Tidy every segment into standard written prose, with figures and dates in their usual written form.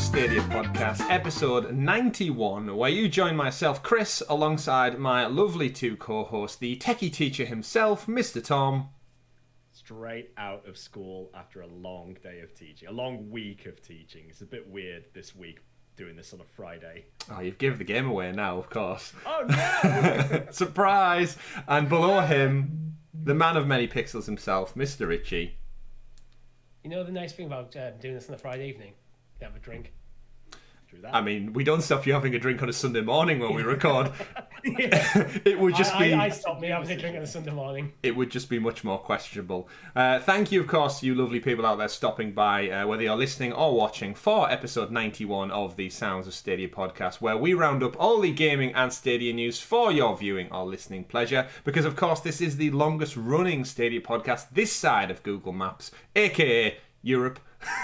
Stadia Podcast, episode 91, where you join myself, Chris, alongside my lovely two co-hosts, the techie teacher himself, Mr. Tom. Straight out of school after a long day of teaching, a long week of teaching. It's a bit weird this week doing this on a Friday. Oh, you've given the game away now, of course. Oh, no! Surprise! And below him, the man of many pixels himself, Mr. Richie. You know the nice thing about doing this on a Friday evening? You have a drink. True that. I mean, we don't stop you having a drink on a Sunday morning when we record. Yeah. It would just be... I stopped me having a drink on a Sunday morning. It would just be much more questionable. Thank you, of course, you lovely people out there stopping by, whether you're listening or watching, for episode 91 of the Sounds of Stadia podcast, where we round up all the gaming and Stadia news for your viewing or listening pleasure. Because, of course, this is the longest running Stadia podcast this side of Google Maps, aka Europe.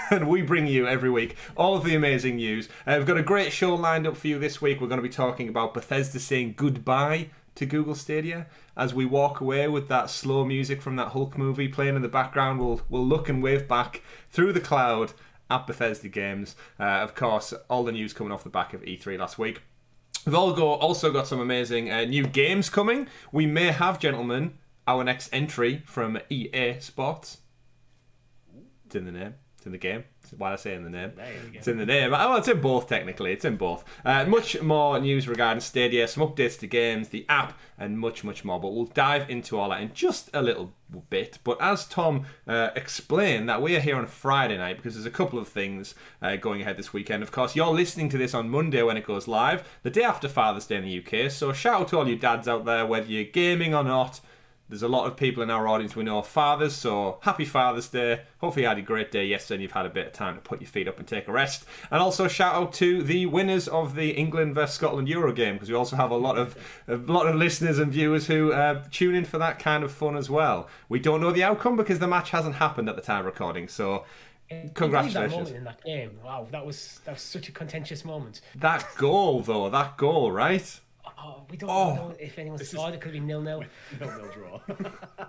And we bring you every week all of the amazing news. We've got a great show lined up for you this week. We're going to be talking about Bethesda saying goodbye to Google Stadia. As we walk away with that slow music from that Hulk movie playing in the background, we'll look and wave back through the cloud at Bethesda Games. Of course, all the news coming off the back of E3 last week. We've also got some amazing new games coming. We may have, gentlemen, our next entry from EA Sports. It's in the name. It's in the game. Why did I say in the name? It's in the name. Well, it's in both, technically. It's in both. Much more news regarding Stadia, some updates to games, the app, and much, much more. But we'll dive into all that in just a little bit. But as Tom explained, that we are here on a Friday night because there's a couple of things going ahead this weekend. Of course, you're listening to this on Monday when it goes live, the day after Father's Day in the UK. So shout out to all you dads out there, whether you're gaming or not. There's a lot of people in our audience we know are fathers, so happy Father's Day. Hopefully you had a great day yesterday and you've had a bit of time to put your feet up and take a rest. And also shout out to the winners of the England vs Scotland Euro game, because we also have a lot of listeners and viewers who tune in for that kind of fun as well. We don't know the outcome because the match hasn't happened at the time of recording, so congratulations. That moment in that game, wow, that was such a contentious moment. That goal, right? Oh, we don't know if anyone saw it. It could be 0-0. 0-0 draw.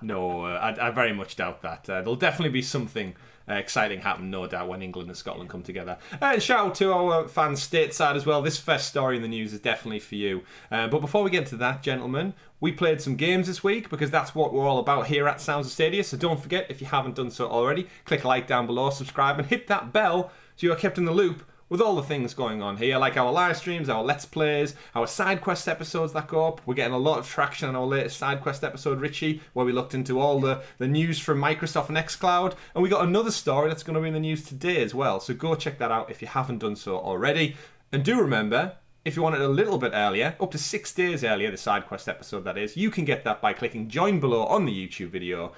No, I very much doubt that. There'll definitely be something exciting happen, no doubt, when England and Scotland come together. And shout out to our fans stateside as well. This first story in the news is definitely for you. But before we get to that, gentlemen, we played some games this week because that's what we're all about here at Sounds of Stadia. So don't forget, if you haven't done so already, click like down below, subscribe, and hit that bell so you're kept in the loop with all the things going on here, like our live streams, our Let's Plays, our SideQuest episodes that go up. We're getting a lot of traction on our latest SideQuest episode, Richie, where we looked into all the news from Microsoft and xCloud. And we got another story that's going to be in the news today as well. So go check that out if you haven't done so already. And do remember, if you want it a little bit earlier, up to 6 days earlier, the SideQuest episode that is, you can get that by clicking join below on the YouTube video,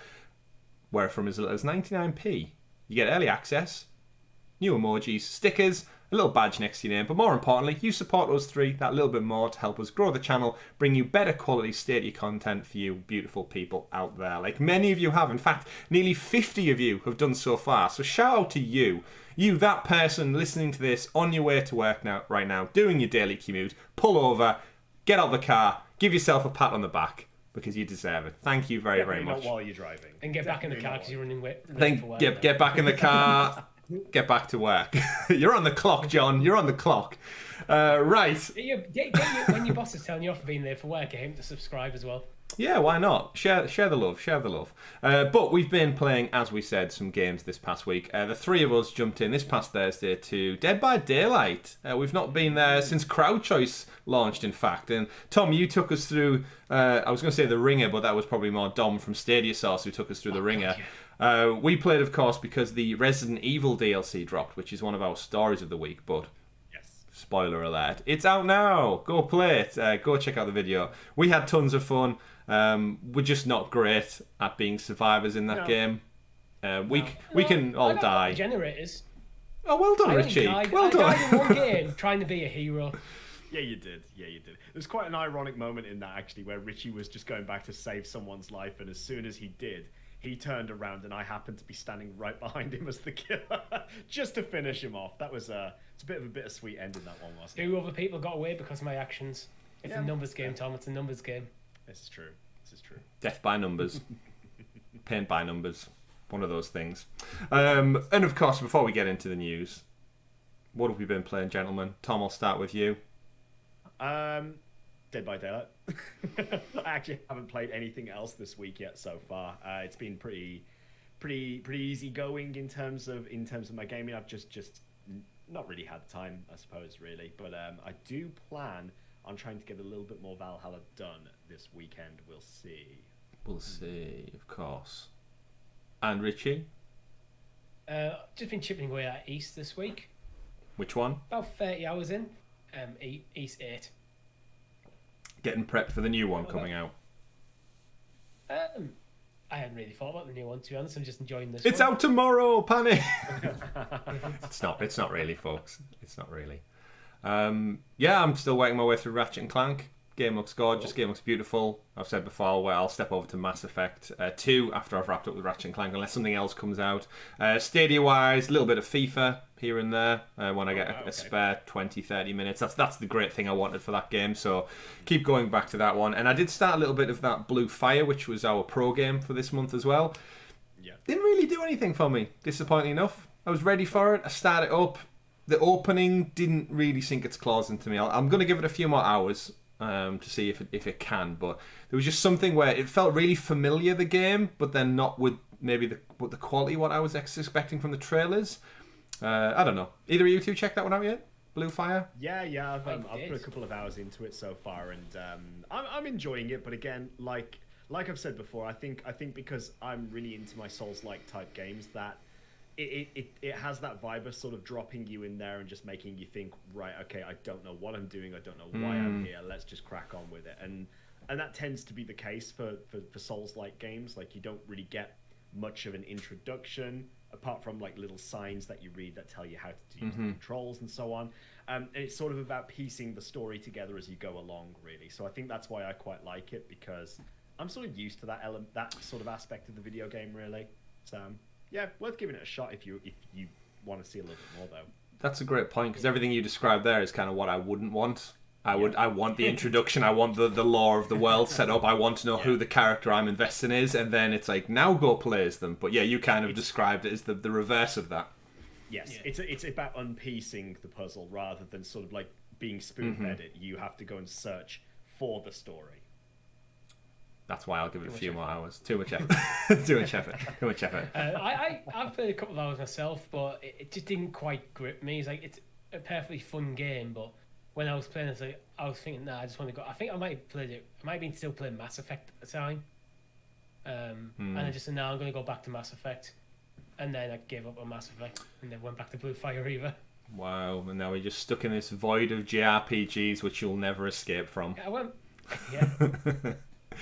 where from as little as 99p, you get early access, new emojis, stickers, a little badge next to your name, but more importantly, you support us three that little bit more to help us grow the channel, bring you better quality Stadia content for you beautiful people out there, like many of you have. In fact, nearly 50 of you have done so far, so shout out to you, that person listening to this on your way to work right now, doing your daily commute. Pull over, get out the car, give yourself a pat on the back, because you deserve it. Thank you very, very much. Not while you're driving. And get back in the car because you're running late for work. Get back in the car. Get back to work. You're on the clock, John. You're on the clock. Right. When your boss is telling you off for being there for work, get him to subscribe as well. Yeah, why not? Share the love. But we've been playing, as we said, some games this past week. The three of us jumped in this past Thursday to Dead by Daylight. We've not been there since Crowd Choice launched, in fact. And Tom, you took us through, I was going to say The Ringer, but that was probably more Dom from Stadia Source who took us through The Ringer. We played, of course, because the Resident Evil DLC dropped, which is one of our stories of the week, but yes, spoiler alert, it's out now. Go play it. Go check out the video. We had tons of fun. We're just not great at being survivors in that game. We can all die. Generators. Oh, well done, Richie. Well done. I died in one game trying to be a hero. Yeah, you did. There's quite an ironic moment in that, actually, where Richie was just going back to save someone's life, and as soon as he did, he turned around and I happened to be standing right behind him as the killer, just to finish him off. That was it's a bit of a bittersweet ending, that one, wasn't it? 2 other people got away because of my actions. It's a numbers game, Tom. It's a numbers game. This is true. Death by numbers. Pain by numbers. One of those things. And of course, before we get into the news, What have we been playing, gentlemen? Tom, I'll start with you. Dead by Daylight. I actually haven't played anything else this week yet so far. It's been pretty easy going in terms of my gaming. I've just not really had time, I suppose, really. But I do plan on trying to get a little bit more Valhalla done this weekend. We'll see. We'll see, of course. And Richie? Just been chipping away at East this week. Which one? About 30 hours in. East 8. Getting prepped for the new one coming out. I hadn't really thought about the new one, to be honest. I'm just enjoying this It's one. out tomorrow, panic! It's not really, folks. It's not really. Yeah, I'm still working my way through Ratchet and Clank. Game looks gorgeous, game looks beautiful. I've said before, well, I'll step over to Mass Effect 2 after I've wrapped up with Ratchet and Clank, unless something else comes out. Stadia-wise, a little bit of FIFA here and there when I get a spare 20-30 minutes. That's the great thing I wanted for that game, so keep going back to that one. And I did start a little bit of that Blue Fire, which was our pro game for this month as well. Yeah. Didn't really do anything for me, disappointing enough. I was ready for it, I started up. The opening didn't really sink its claws into me. I'm going to give it a few more hours to see if it can, but there was just something where it felt really familiar, the game, but then not with maybe the quality what I was expecting from the trailers. I don't know. Either of you two checked that one out yet? Blue Fire? Yeah, I've put a couple of hours into it so far, and I'm enjoying it. But again, like I've said before, I think because I'm really into my Souls-like type games, that it has that vibe of sort of dropping you in there and just making you think, right, okay, I don't know what I'm doing, I don't know why I'm here, let's just crack on with it. And that tends to be the case for Souls-like games. Like, you don't really get much of an introduction, apart from like little signs that you read that tell you how to use the controls and so on. And it's sort of about piecing the story together as you go along, really. So I think that's why I quite like it, because I'm sort of used to that sort of aspect of the video game, really. So yeah, worth giving it a shot if you want to see a little bit more, though. That's a great point, because everything you described there is kind of what I wouldn't want. I want the introduction, I want the lore of the world set up, I want to know who the character I'm investing in is, and then it's like, now go play as them. But yeah, you kind of described it as the reverse of that. Yes, it's about unpiecing the puzzle rather than sort of like being spoon-fed it. You have to go and search for the story. That's why I'll give it a few more hours. Too much effort. Too much effort. I've played a couple of hours myself, but it just didn't quite grip me. It's a perfectly fun game, but when I was playing it, I was thinking, I just want to go. I think I might have played it. I might have been still playing Mass Effect at the time. And I just said, now I'm going to go back to Mass Effect. And then I gave up on Mass Effect and then went back to Blue Fire either. Wow, and now we're just stuck in this void of JRPGs which you'll never escape from. Yeah.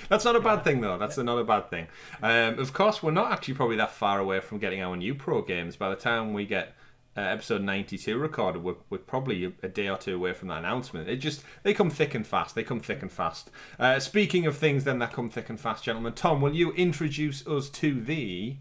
That's not a bad thing, though. That's not a bad thing. Of course, we're not actually probably that far away from getting our new pro games. By the time we get episode 92 recorded, we're probably a day or two away from that announcement. They come thick and fast. Speaking of things then that come thick and fast, gentlemen, Tom, will you introduce us to the...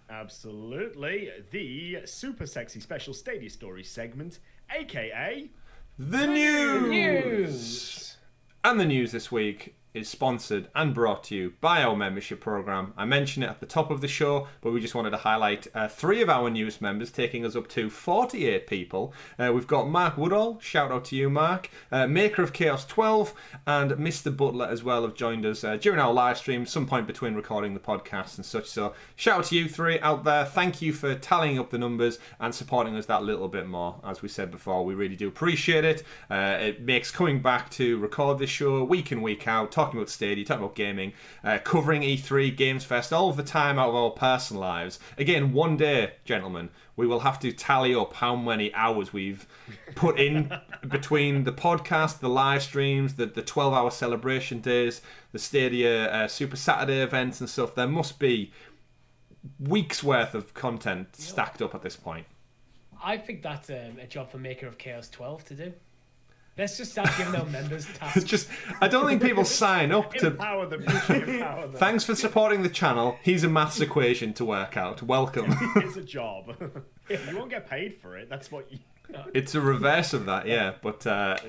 Absolutely. The super sexy special Stadia Story segment, aka... The News! And the news this week is sponsored and brought to you by our membership program. I mentioned it at the top of the show, but we just wanted to highlight 3 of our newest members, taking us up to 48 people. We've got Mark Woodall, shout out to you, Mark, Maker of Chaos 12, and Mr. Butler as well have joined us during our live stream, some point between recording the podcast and such. So shout out to you 3 out there. Thank you for tallying up the numbers and supporting us that little bit more. As we said before, we really do appreciate it. It makes coming back to record this show week in, week out, talking about Stadia, talking about gaming, covering E3, Games Fest, all of the time out of our personal lives. Again, one day, gentlemen, we will have to tally up how many hours we've put in between the podcast, the live streams, the 12-hour celebration days, the Stadia Super Saturday events and stuff. There must be weeks worth of content stacked up at this point. I think that's a job for Maker of Chaos 12 to do. Let's just start giving our members tasks. I don't think people sign up to... Empower them. Thanks for supporting the channel. Here's a maths equation to work out. Welcome. It's a job. You won't get paid for it. That's what you... It's a reverse of that, yeah. But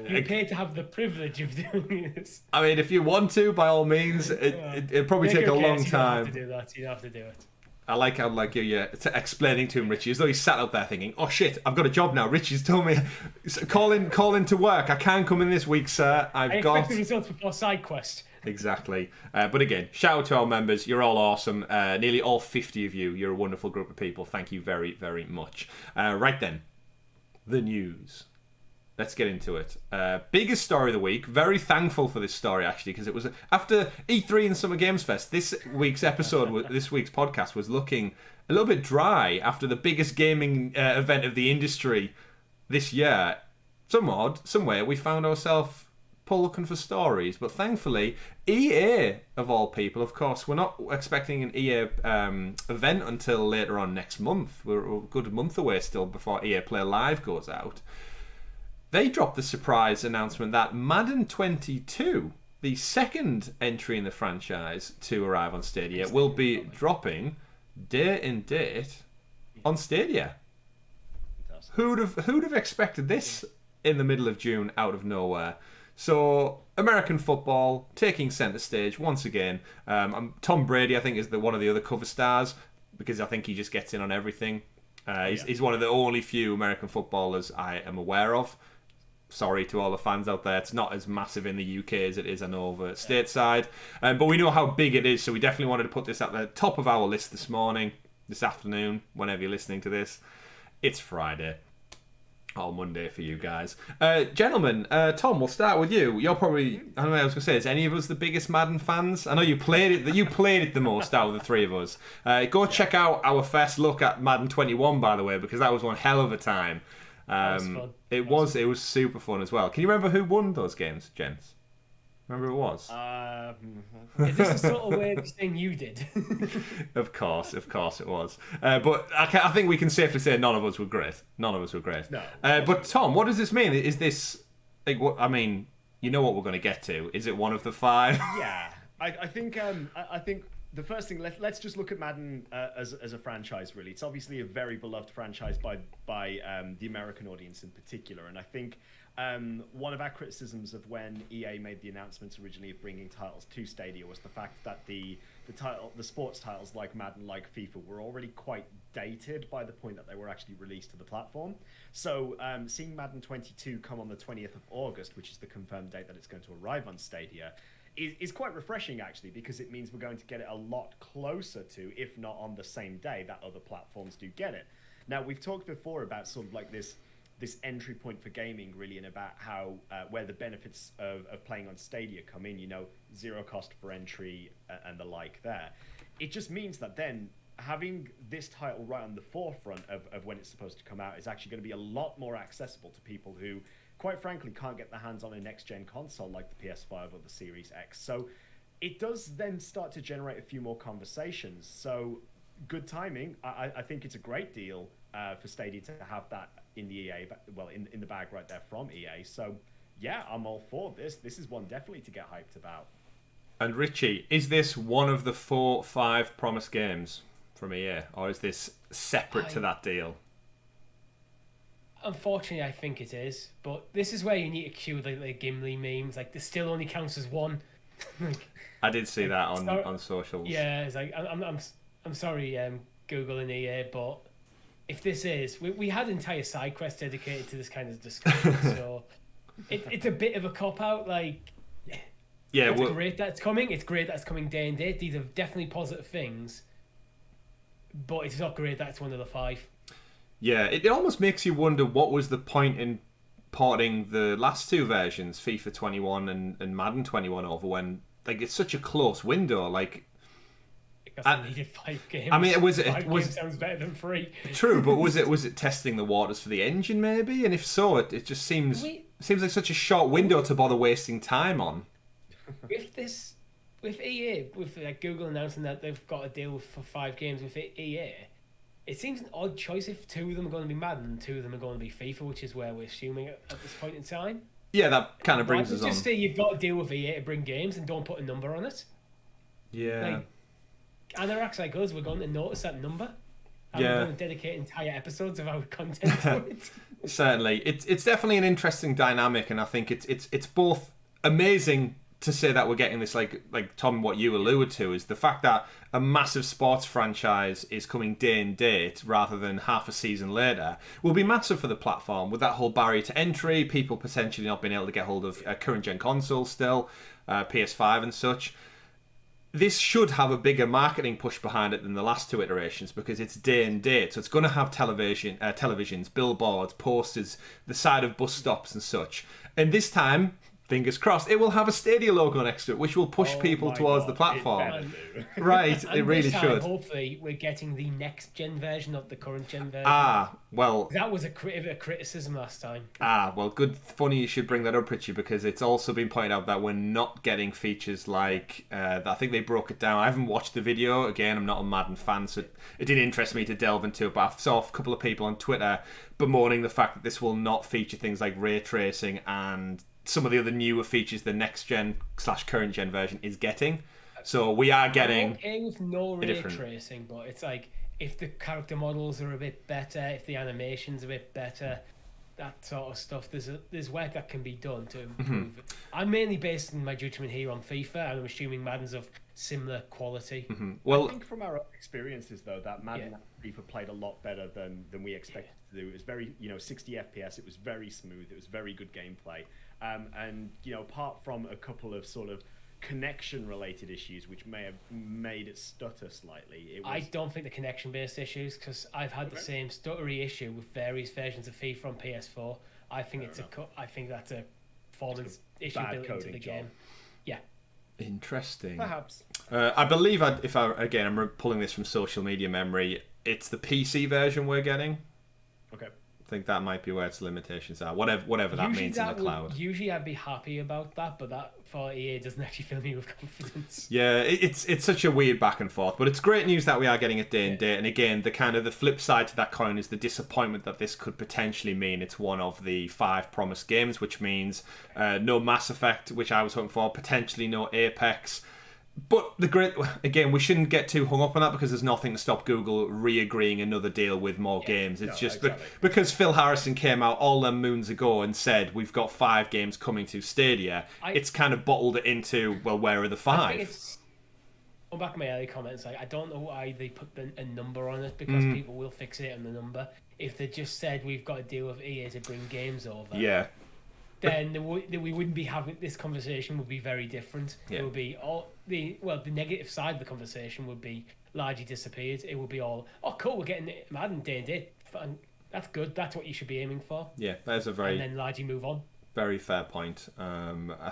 you pay to have the privilege of doing this. I mean, if you want to, by all means, it'll probably take a long time. You don't have to do that. You don't have to do it. I like how like you're explaining to him, Richie, as though he's sat out there thinking, "Oh shit, I've got a job now. Richie's told me, call in to work. I can't come in this week, sir. I expect the results before SideQuest." Exactly. But again, shout out to our members. You're all awesome. Nearly all 50 of you. You're a wonderful group of people. Thank you very, very much. Right then, the news. Let's get into it. Biggest story of the week. Very thankful for this story, actually, because it was after E3 and Summer Games Fest. This week's podcast was looking a little bit dry after the biggest gaming event of the industry this year. Somewhere we found ourselves looking for stories, but thankfully, EA, of all people, of course, we're not expecting an EA event until later on next month. We're a good month away still before EA Play Live goes out. They dropped the surprise announcement that Madden 22, the second entry in the franchise to arrive on Stadia, will be dropping day and date on Stadia. Who'd have expected this in the middle of June out of nowhere? So, American football taking centre stage once again. Tom Brady, I think, is one of the other cover stars because I think he just gets in on everything. He's one of the only few American footballers I am aware of. Sorry to all the fans out there. It's not as massive in the UK as it is, I know, over stateside. But we know how big it is, so we definitely wanted to put this at the top of our list this afternoon, whenever you're listening to this. It's Friday. Or Monday for you guys. Gentlemen, Tom, we'll start with you. You're probably, I don't know what I was going to say, is any of us the biggest Madden fans? I know you played it the most out of the three of us. Go check out our first look at Madden 21, by the way, because that was one hell of a time. That was fun. It was super fun as well. Can you remember who won those games, gents? Remember who it was? Is this a sort of way of saying you did? Of course it was. But I think we can safely say none of us were great. No. But Tom, what does this mean? Is this like what? I mean, you know what we're going to get to. Is it one of the five? Yeah, I think the first thing, let's just look at Madden as a franchise. Really, it's obviously a very beloved franchise by the American audience in particular, and I think. One of our criticisms of when EA made the announcements originally of bringing titles to Stadia was the fact that the sports titles like Madden, like FIFA, were already quite dated by the point that they were actually released to the platform. So seeing Madden 22 come on the 20th of August, which is the confirmed date that it's going to arrive on Stadia, is quite refreshing actually, because it means we're going to get it a lot closer to, if not on the same day, that other platforms do get it. Now, we've talked before about sort of like this entry point for gaming, really, and about how where the benefits of playing on Stadia come in, zero cost for entry and the like there. It just means that then having this title right on the forefront of when it's supposed to come out is actually going to be a lot more accessible to people who, quite frankly, can't get their hands on a next-gen console like the PS5 or the Series X. So it does then start to generate a few more conversations. So good timing. I think it's a great deal for Stadia to have that in the EA, in the bag right there from EA. So yeah, I'm all for this. This is one definitely to get hyped about. And Richie, is this one of the 4-5 promised games from EA, or is this separate to that deal? Unfortunately, I think it is. But this is where you need to cue the Gimli memes. Like, this still only counts as one. I did see that on socials. Yeah, it's like I'm sorry, Google and EA, but if this is, we had entire SideQuest dedicated to this kind of discussion, so it's a bit of a cop out. Like, yeah, it's great that it's coming. It's great that it's coming day and date. These are definitely positive things, but it's not great that it's one of the 5. Yeah, it almost makes you wonder what was the point in porting the last 2 versions, FIFA 21 and Madden 21, over when it's such a close window. Like, because they needed 5 games. I mean, it was sounds better than 3. True, but was it testing the waters for the engine maybe? And if so, it just seems like such a short window to bother wasting time on. With EA, with like Google announcing that they've got a deal for 5 games with EA, it seems an odd choice if 2 of them are going to be Madden and 2 of them are going to be FIFA, which is where we're assuming at this point in time. Yeah, that kind of brings us on. Just say you've got to deal with EA to bring games and don't put a number on it. Yeah. Anoraks like us, we're going to notice that number. And we're going to dedicate entire episodes of our content to it. Certainly. It's definitely an interesting dynamic, and I think it's both amazing to say that we're getting this, like Tom, what you alluded to, is the fact that a massive sports franchise is coming day and date rather than half a season later will be massive for the platform, with that whole barrier to entry, people potentially not being able to get hold of current gen consoles still, PS5 and such. This should have a bigger marketing push behind it than the last two iterations, because it's day and date. So it's going to have televisions, billboards, posters, the side of bus stops and such. And this time, fingers crossed, it will have a Stadia logo next to it, which will push people towards the platform. Right, it really should. Hopefully, we're getting the next gen version of the current gen version. Well, that was a criticism last time. Well, good, funny you should bring that up, Richie, because it's also been pointed out that we're not getting features like I think they broke it down. I haven't watched the video. Again, I'm not a Madden fan, so it did interest me to delve into it. But I saw a couple of people on Twitter bemoaning the fact that this will not feature things like ray tracing and some of the other newer features the next gen / current gen version is getting. So we are getting. I'm okay with no ray tracing, but it's like, if the character models are a bit better, if the animation's a bit better, that sort of stuff, there's work that can be done to improve it. I'm mainly basing my judgment here on FIFA, and I'm assuming Madden's of similar quality. Well, I think from our own experiences, though, that Madden and FIFA played a lot better than we expected to do. It was very, 60 FPS. It was very smooth. It was very good gameplay. And apart from a couple of sort of connection-related issues, which may have made it stutter slightly. I don't think the connection-based issues, because I've had the same stuttery issue with various versions of FIFA on PS4. I think I think that's a performance issue built into the game. Yeah. Interesting. Perhaps. I believe, I'm pulling this from social media memory, it's the PC version we're getting. Okay. I think that might be where its limitations are. Whatever that means in the cloud. Usually I'd be happy about that, but that for EA doesn't actually fill me with confidence. Yeah, it's such a weird back and forth, but it's great news that we are getting it day and date. And again, the flip side to that coin is the disappointment that this could potentially mean it's one of the 5 promised games, which means no Mass Effect, which I was hoping for, potentially no Apex. But we shouldn't get too hung up on that, because there's nothing to stop Google re-agreeing another deal with more games. It's because Phil Harrison came out all them moons ago and said we've got 5 games coming to Stadia. It's kind of bottled it into, well, where are the 5? Going back to my early comments, I don't know why they put a number on it, because people will fixate on the number. If they just said we've got a deal with EA to bring games over, then we wouldn't be having this conversation. Would be very different. It would be the negative side of the conversation would be largely disappeared. It would be all, oh cool, we're getting Madden day and day. That's good. That's what you should be aiming for. Yeah, there's a and then largely move on. Very fair point.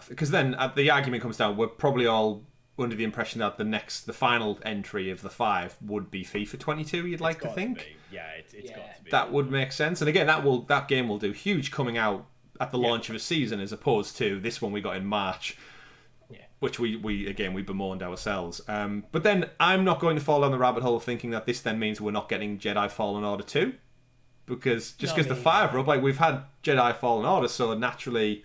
Because then the argument comes down, we're probably all under the impression that the final entry of the 5 would be FIFA 22. You'd like to think? It's got to be. That would make sense. And again, that game will do huge coming out at the launch of a season, as opposed to this one we got in March, which we bemoaned ourselves. But then I'm not going to fall down the rabbit hole of thinking that this then means we're not getting Jedi Fallen Order 2, because the 5 are up, we've had Jedi Fallen Order, so naturally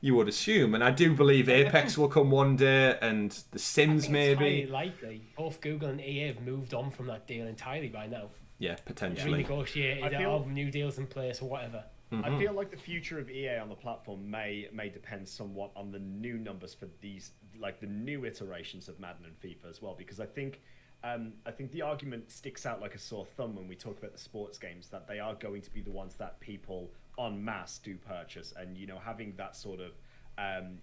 you would assume. And I do believe Apex will come one day, and The Sims maybe. It's highly likely. Both Google and EA have moved on from that deal entirely by now. Yeah, potentially. Renegotiated, new deals in place or whatever. I feel like the future of EA on the platform may depend somewhat on the new numbers for these, like the new iterations of Madden and FIFA as well, because I think the argument sticks out like a sore thumb when we talk about the sports games, that they are going to be the ones that people en masse do purchase, and having that sort of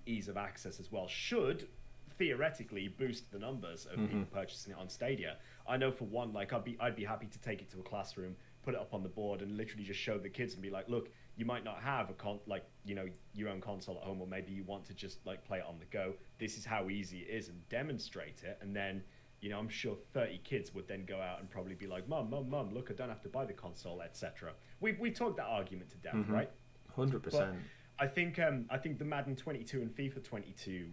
ease of access as well should theoretically boost the numbers of people purchasing it on Stadia. I know for one, like I'd be happy to take it to a classroom, put it up on the board, and literally just show the kids and be like, look, you might not have your own console at home, or maybe you want to just like play it on the go. This is how easy it is, and demonstrate it. And then, I'm sure 30 kids would then go out and probably be like, Mum, look, I don't have to buy the console, etc. We talked that argument to death, right? 100%. I think the Madden 22 and FIFA 22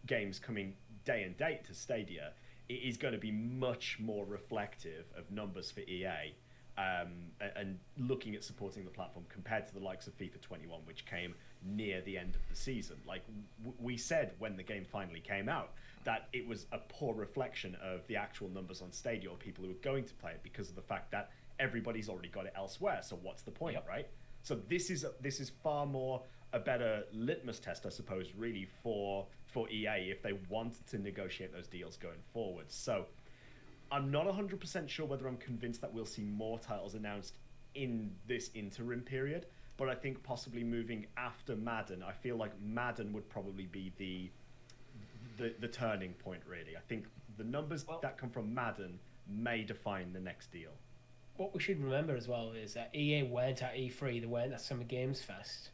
games coming day and date to Stadia, it is going to be much more reflective of numbers for EA. And looking at supporting the platform compared to the likes of FIFA 21, which came near the end of the season. Like we said when the game finally came out, that it was a poor reflection of the actual numbers on Stadia, or people who were going to play it, because of the fact that everybody's already got it elsewhere. So what's the point, right? So this is far more a better litmus test, I suppose, really for EA if they wanted to negotiate those deals going forward. So I'm not 100% sure whether I'm convinced that we'll see more titles announced in this interim period, but I think possibly moving after Madden, I feel like Madden would probably be the turning point, really. I think the numbers that come from Madden may define the next deal. What we should remember as well is that EA weren't at E3, they weren't at Summer Games Fest.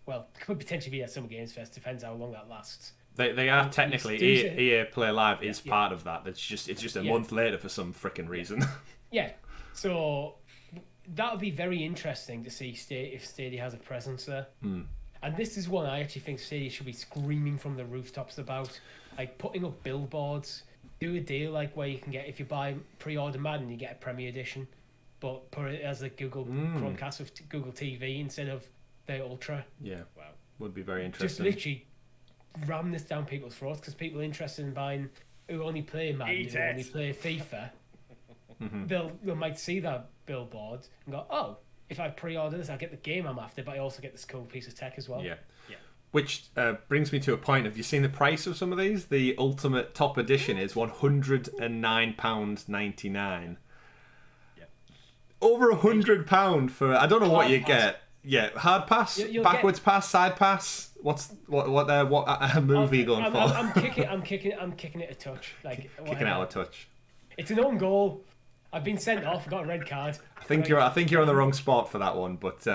Well, could potentially be at Summer Games Fest, depends how long that lasts. They are technically EA Play Live is part of that. It's just a month later for some freaking reason. Yeah, so that would be very interesting to see if Stadia has a presence there. And this is one I actually think Stadia should be screaming from the rooftops about, like putting up billboards. Do a deal like where you can get, if you buy pre-order Madden, you get a Premier Edition, but put it as a Google Chromecast with Google TV instead of the Ultra. Yeah, wow, would be very interesting. Just literally ram this down people's throats, because people are interested in buying, who only play Madden, who only play FIFA. They might see that billboard and go, oh, if I pre-order this, I'll get the game I'm after, but I also get this cool piece of tech as well. Yeah. Which brings me to a point. Have you seen the price of some of these? The Ultimate Top Edition is £109.99. Yeah. Over £100 for, I don't know what you pass. get. Yeah, hard pass, You'll backwards pass, side pass. What movie are you going for? I'm kicking it a touch. Like Kicking out a touch. It's an own goal. I've been sent off. Got a red card. I think you're on the wrong spot for that one. But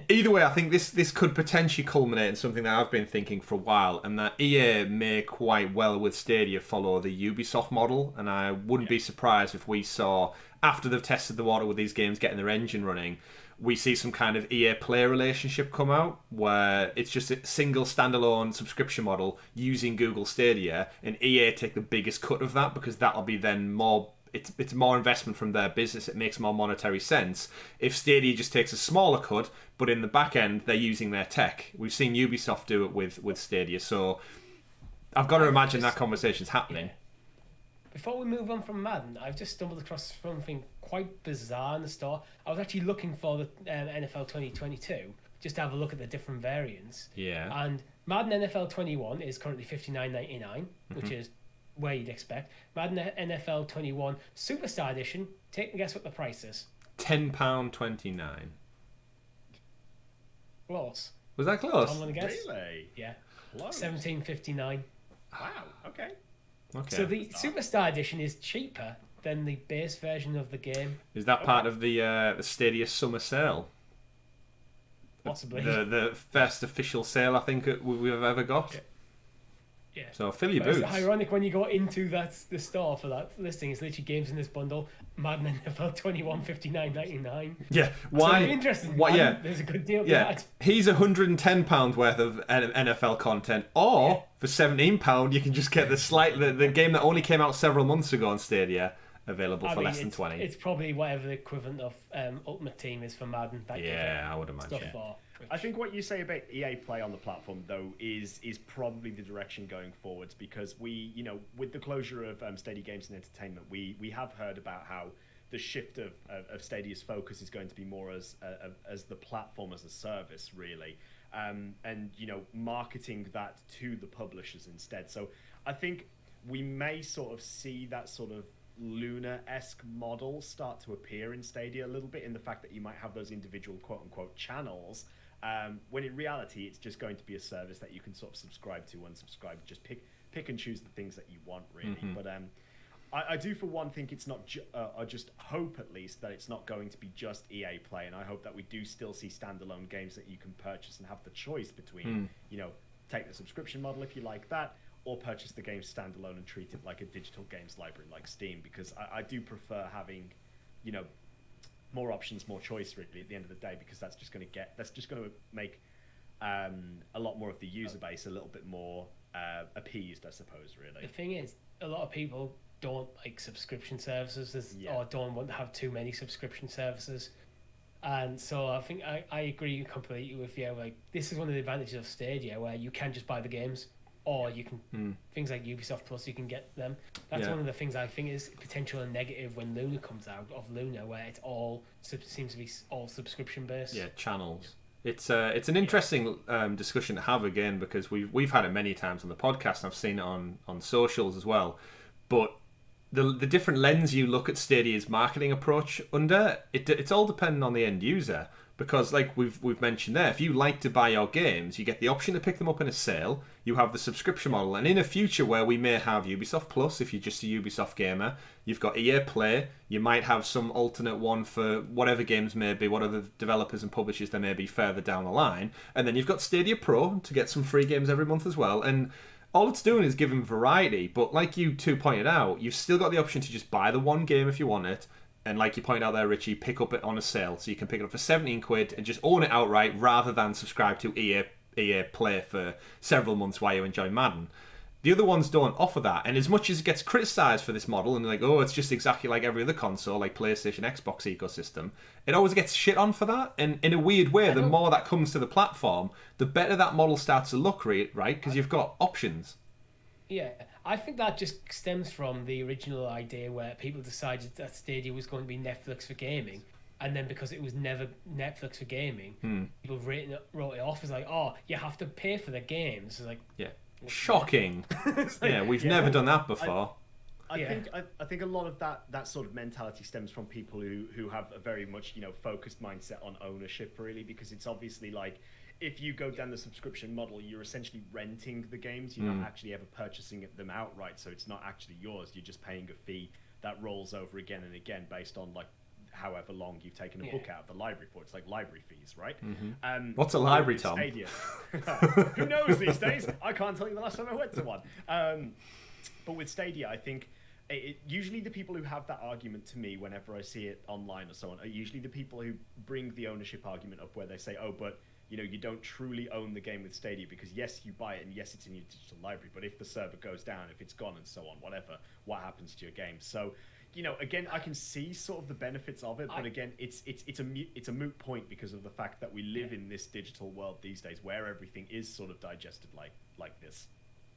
either way, I think this could potentially culminate in something that I've been thinking for a while, and that EA may quite well with Stadia follow the Ubisoft model. And I wouldn't be surprised if we saw, after they've tested the water with these games getting their engine running, we see some kind of EA Play relationship come out where it's just a single standalone subscription model using Google Stadia, and EA take the biggest cut of that, because that'll be then more. It's more investment from their business. It makes more monetary sense. If Stadia just takes a smaller cut, but in the back end they're using their tech. We've seen Ubisoft do it with Stadia, so I've got to imagine that conversation's happening. Yeah. Before we move on from Madden, I've just stumbled across something quite bizarre in the store. I was actually looking for the NFL 2022 just to have a look at the different variants. Yeah. And Madden NFL 21 is currently $59.99, which is where you'd expect. Madden NFL 21 Superstar Edition, take a guess what the price is. £10.29. Close. Was that close? I'm gonna guess. Really? Yeah. Close. $17.59. Wow. Okay. So the Superstar Edition is cheaper than the base version of the game. Is that part of the Stadia summer sale? Possibly. The first official sale I think we've ever got. Yeah. So fill your It's boots. ironic when you go into the store for that listing. It's literally games in this bundle. Madden NFL 21 $59.99. Yeah. Why? So it'd be interesting. There's a good deal. Yeah. He's £110 worth of NFL content, or for £17 you can just get the game that only came out several months ago on Stadia, available for less than 20. It's probably whatever the equivalent of Ultimate Team is for Madden. I would imagine. I think what you say about EA Play on the platform, though, is probably the direction going forwards, because we, with the closure of Stadia Games and Entertainment, we have heard about how the shift of Stadia's focus is going to be more as the platform as a service, really, and marketing that to the publishers instead. So I think we may sort of see that sort of Luna-esque model start to appear in Stadia a little bit, in the fact that you might have those individual quote-unquote channels, when in reality it's just going to be a service that you can sort of subscribe to, unsubscribe, just pick and choose the things that you want, really. But I do for one think it's not I just hope at least that it's not going to be just EA Play, and I hope that we do still see standalone games that you can purchase and have the choice between take the subscription model if you like that, or purchase the game standalone and treat it like a digital games library like Steam, because I do prefer having more options, more choice, really, at the end of the day, because that's just going to make a lot more of the user base a little bit more appeased, I suppose, really. The thing is, a lot of people don't like subscription services, or don't want to have too many subscription services, and so I think I agree completely with you. Like, this is one of the advantages of Stadia, where you can just buy the games, or you can things like Ubisoft Plus, you can get them. That's one of the things I think is potential and negative when Luna comes out, of Luna, where it's all seems to be all subscription based. Yeah, channels. It's an interesting discussion to have again, because we've had it many times on the podcast, and I've seen it on socials as well. But the different lens you look at Stadia's marketing approach under, it's all dependent on the end user. Because, like we've mentioned there, if you like to buy your games, you get the option to pick them up in a sale. You have the subscription model, and in a future where we may have Ubisoft Plus, if you're just a Ubisoft gamer, you've got EA Play. You might have some alternate one for whatever games may be, whatever developers and publishers there may be further down the line, and then you've got Stadia Pro to get some free games every month as well. And all it's doing is giving variety. But like you two pointed out, you've still got the option to just buy the one game if you want it. And like you pointed out there, Richie, pick up it on a sale. So you can pick it up for 17 quid and just own it outright rather than subscribe to EA Play for several months while you enjoy Madden. The other ones don't offer that. And as much as it gets criticised for this model and like, oh, it's just exactly like every other console, like PlayStation, Xbox ecosystem, it always gets shit on for that. And in a weird way, the more that comes to the platform, the better that model starts to look, right? Because you've got options. Yeah, I think that just stems from the original idea where people decided that Stadia was going to be Netflix for gaming, and then because it was never Netflix for gaming, people wrote it off as like, oh, you have to pay for the games. It's like, yeah, shocking. Yeah, we've never done that before. I think a lot of that sort of mentality stems from people who have a very much focused mindset on ownership, really, because it's obviously like, if you go down the subscription model, you're essentially renting the games. You're not actually ever purchasing them outright, so it's not actually yours. You're just paying a fee that rolls over again and again based on like however long you've taken a book out of the library for. It's like library fees, right? What's a library, Tom? Who knows these days? I can't tell you the last time I went to one. But with Stadia, I think usually the people who have that argument to me whenever I see it online or so on are usually the people who bring the ownership argument up, where they say, oh, but you don't truly own the game with Stadia because yes, you buy it and yes, it's in your digital library, but if the server goes down, if it's gone and so on, whatever, what happens to your game? So, again, I can see sort of the benefits of it, but again, it's a moot point because of the fact that we live in this digital world these days where everything is sort of digested like this.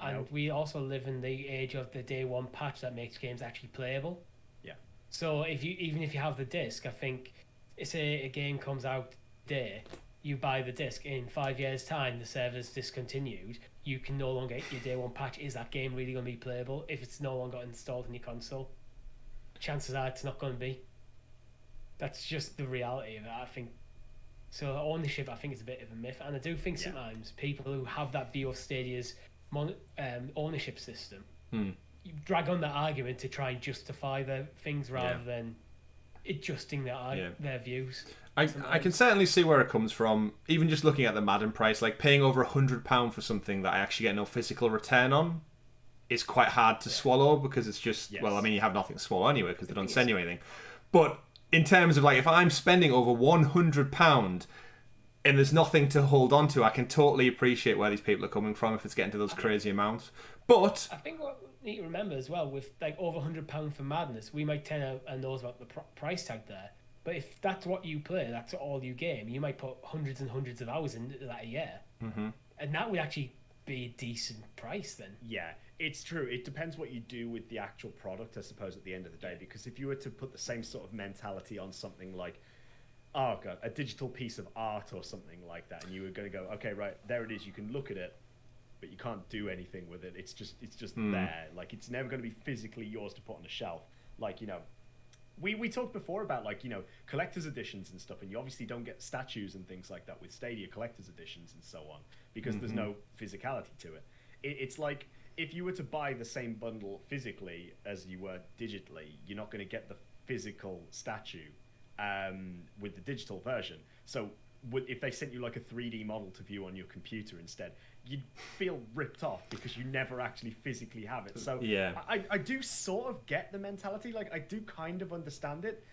And we also live in the age of the day one patch that makes games actually playable. Yeah. So even if you have the disc, I think, say a game comes out today, you buy the disc, in 5 years' time the server's discontinued, you can no longer get your day one patch. Is that game really going to be playable if it's no longer installed in your console? Chances are it's not going to be. That's just the reality of it, I think. So ownership, I think, is a bit of a myth, and I do think sometimes people who have that view of Stadia's ownership system you drag on that argument to try and justify their things rather than adjusting their views. I can certainly see where it comes from. Even just looking at the Madden price, like paying over £100 for something that I actually get no physical return on is quite hard to swallow, because it's just, well, I mean, you have nothing to swallow anyway because they don't send you anything. But in terms of like, if I'm spending over £100 and there's nothing to hold on to, I can totally appreciate where these people are coming from if it's getting to those crazy amounts. But I think what we need to remember as well, with like over £100 for Madness, we might turn our nose about the price tag there. But if that's what you play, that's all you game, you might put hundreds and hundreds of hours into that a year. And that would actually be a decent price then. Yeah, it's true. It depends what you do with the actual product, I suppose, at the end of the day. Because if you were to put the same sort of mentality on something like, oh god, a digital piece of art or something like that, and you were going to go, okay, right, there it is, you can look at it, but you can't do anything with it. It's just there. Like, it's never going to be physically yours to put on a shelf. Like, we talked before about like, collector's editions and stuff, and you obviously don't get statues and things like that with Stadia collector's editions and so on, because there's no physicality to it. It's like, if you were to buy the same bundle physically as you were digitally, you're not going to get the physical statue with the digital version. So if they sent you like a 3D model to view on your computer instead, you'd feel ripped off because you never actually physically have it. So yeah, I do sort of get the mentality. Like, I do kind of understand it,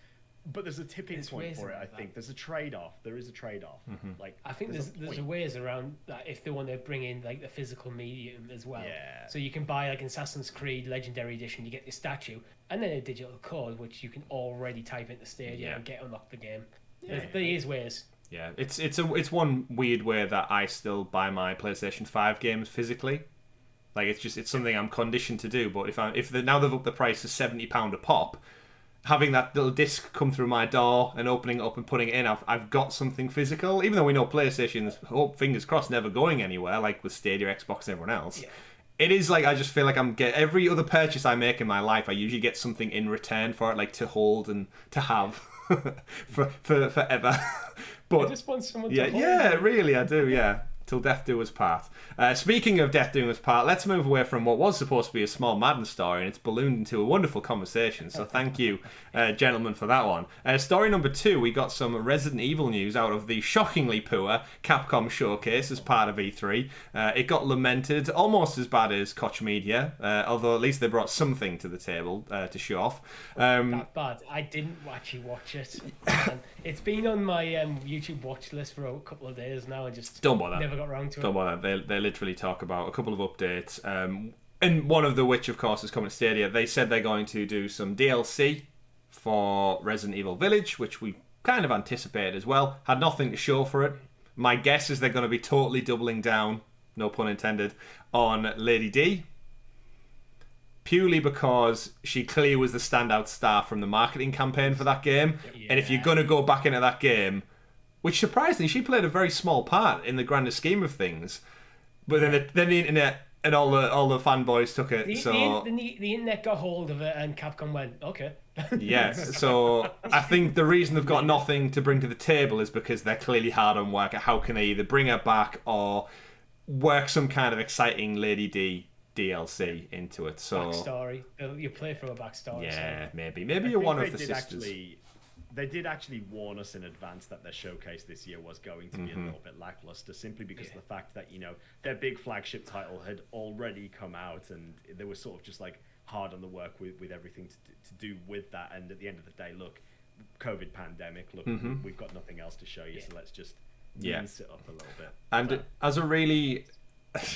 but there's a tipping point for it. I think there's a trade-off. There is a trade-off. Like, I think there's ways around that if they want to bring in like the physical medium as well. Yeah. So you can buy like Assassin's Creed Legendary Edition, you get the statue and then a digital code which you can already type into Stadia and get unlock the game. There is ways. Yeah, it's one weird way that I still buy my PlayStation 5 games physically. Like, it's something I'm conditioned to do. But if now they've upped the price to £70 a pop, having that little disc come through my door and opening it up and putting it in, I've got something physical. Even though we know PlayStation's, fingers crossed, never going anywhere, like with Stadia, Xbox, and everyone else. Yeah. It is like, I just feel like every other purchase I make in my life, I usually get something in return for it, like to hold and to have for forever. But I just want someone to hold. Yeah, really, I do, yeah. Till death do us part. Speaking of death doing us part, let's move away from what was supposed to be a small Madden story, and it's ballooned into a wonderful conversation. So thank you, gentlemen, for that one. Story number 2, we got some Resident Evil news out of the shockingly poor Capcom showcase as part of E3. It got lamented, almost as bad as Koch Media, although at least they brought something to the table to show off. That bad. I didn't actually watch it. It's been on my YouTube watch list for a couple of days now, and just don't bother. Never got around to it. Don't bother. They literally talk about a couple of updates, and one of the which, of course, is coming to Stadia. They said they're going to do some DLC for Resident Evil Village, which we kind of anticipated as well. Had nothing to show for it. My guess is they're going to be totally doubling down, no pun intended, on Lady D. Purely because she clearly was the standout star from the marketing campaign for that game. Yeah. And if you're going to go back into that game, which surprisingly, she played a very small part in the grander scheme of things. But then the internet and all the fanboys took it. The internet got hold of it, and Capcom went, okay. Yes, so I think the reason they've got nothing to bring to the table is because they're clearly hard on work at how can they either bring her back or work some kind of exciting Lady D DLC into it. So backstory. You play from a backstory. Yeah, so. maybe you're one of the sisters. They did actually warn us in advance that their showcase this year was going to be a little bit lackluster, simply because of the fact that, their big flagship title had already come out, and they were sort of just like hard on the work with everything to do with that. And at the end of the day, look, COVID pandemic, look, we've got nothing else to show you, so let's just mince it up a little bit. And as a really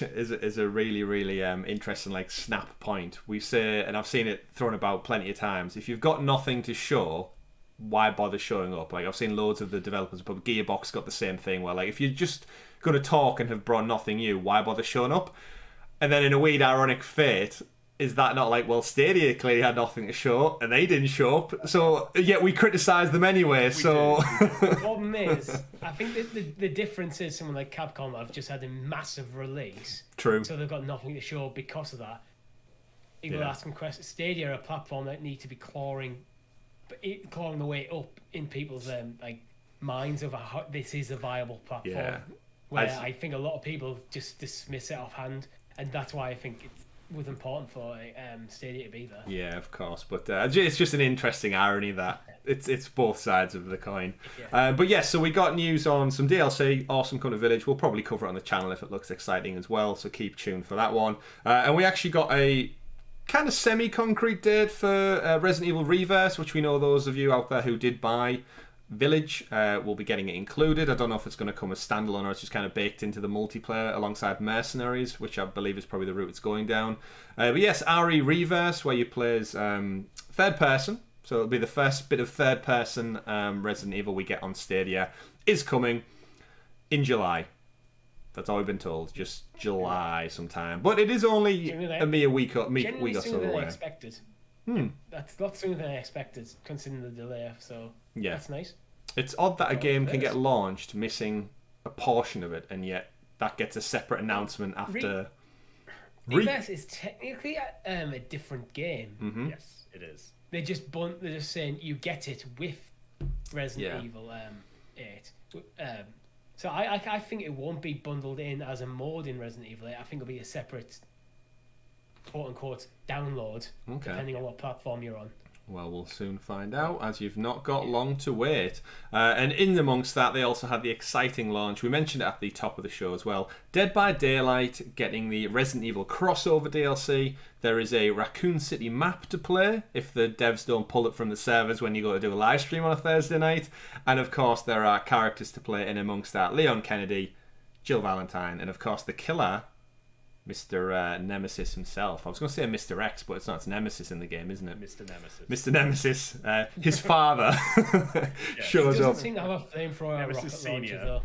is a really interesting like snap point, we say, and I've seen it thrown about plenty of times, if you've got nothing to show, why bother showing up? Like, I've seen loads of the developers, but Gearbox got the same thing where, like, if you're just going to talk and have brought nothing new, why bother showing up? And then in a weird ironic fate, is that not like, well, Stadia clearly had nothing to show and they didn't show up, so yet we criticise them anyway. The problem is, I think the difference is someone like Capcom have just had a massive release. True. So they've got nothing to show because of that. People asking questions. Stadia are a platform that need to be clawing the way up in people's minds of how this is a viable platform. Yeah. Where I think a lot of people just dismiss it offhand, and that's why I think it was important for Stadia to be there. Yeah, of course, but it's just an interesting irony that it's both sides of the coin. Yeah. But yes, so we got news on some DLC, Awesome Coming to Village. We'll probably cover it on the channel if it looks exciting as well, so keep tuned for that one. And we actually got a kind of semi-concrete date for Resident Evil Reverse, which we know those of you out there who did buy Village will be getting it included. I don't know if it's going to come as standalone or it's just kind of baked into the multiplayer alongside Mercenaries, which I believe is probably the route it's going down. But yes, RE Reverse, where you play as third person, so it'll be the first bit of third person Resident Evil we get on Stadia, is coming in July. That's all we've been told, just July sometime. But it is only a mere week or so away. Expected. That's a lot sooner than I expected, considering the delay. So that's nice. It's odd that a game can get launched missing a portion of it, and yet that gets a separate announcement after. Reverse is technically a different game. Mm-hmm. Yes, it is. They're just saying you get it with Resident Evil 8. So I think it won't be bundled in as a mod in Resident Evil 8. I think it'll be a separate, quote-unquote, download, depending on what platform you're on. Well, we'll soon find out, as you've not got long to wait. And in amongst that, they also had the exciting launch. We mentioned it at the top of the show as well. Dead by Daylight getting the Resident Evil crossover DLC. There is a Raccoon City map to play if the devs don't pull it from the servers when you go to do a live stream on a Thursday night. And of course, there are characters to play in amongst that. Leon Kennedy, Jill Valentine, and of course the killer, Mr. Nemesis himself. I was going to say Mr. X, but it's not. It's Nemesis in the game, isn't it? Mr. Nemesis. Mr. Nemesis. His father shows up. He doesn't seem to have a flamethrower rocket launcher, though.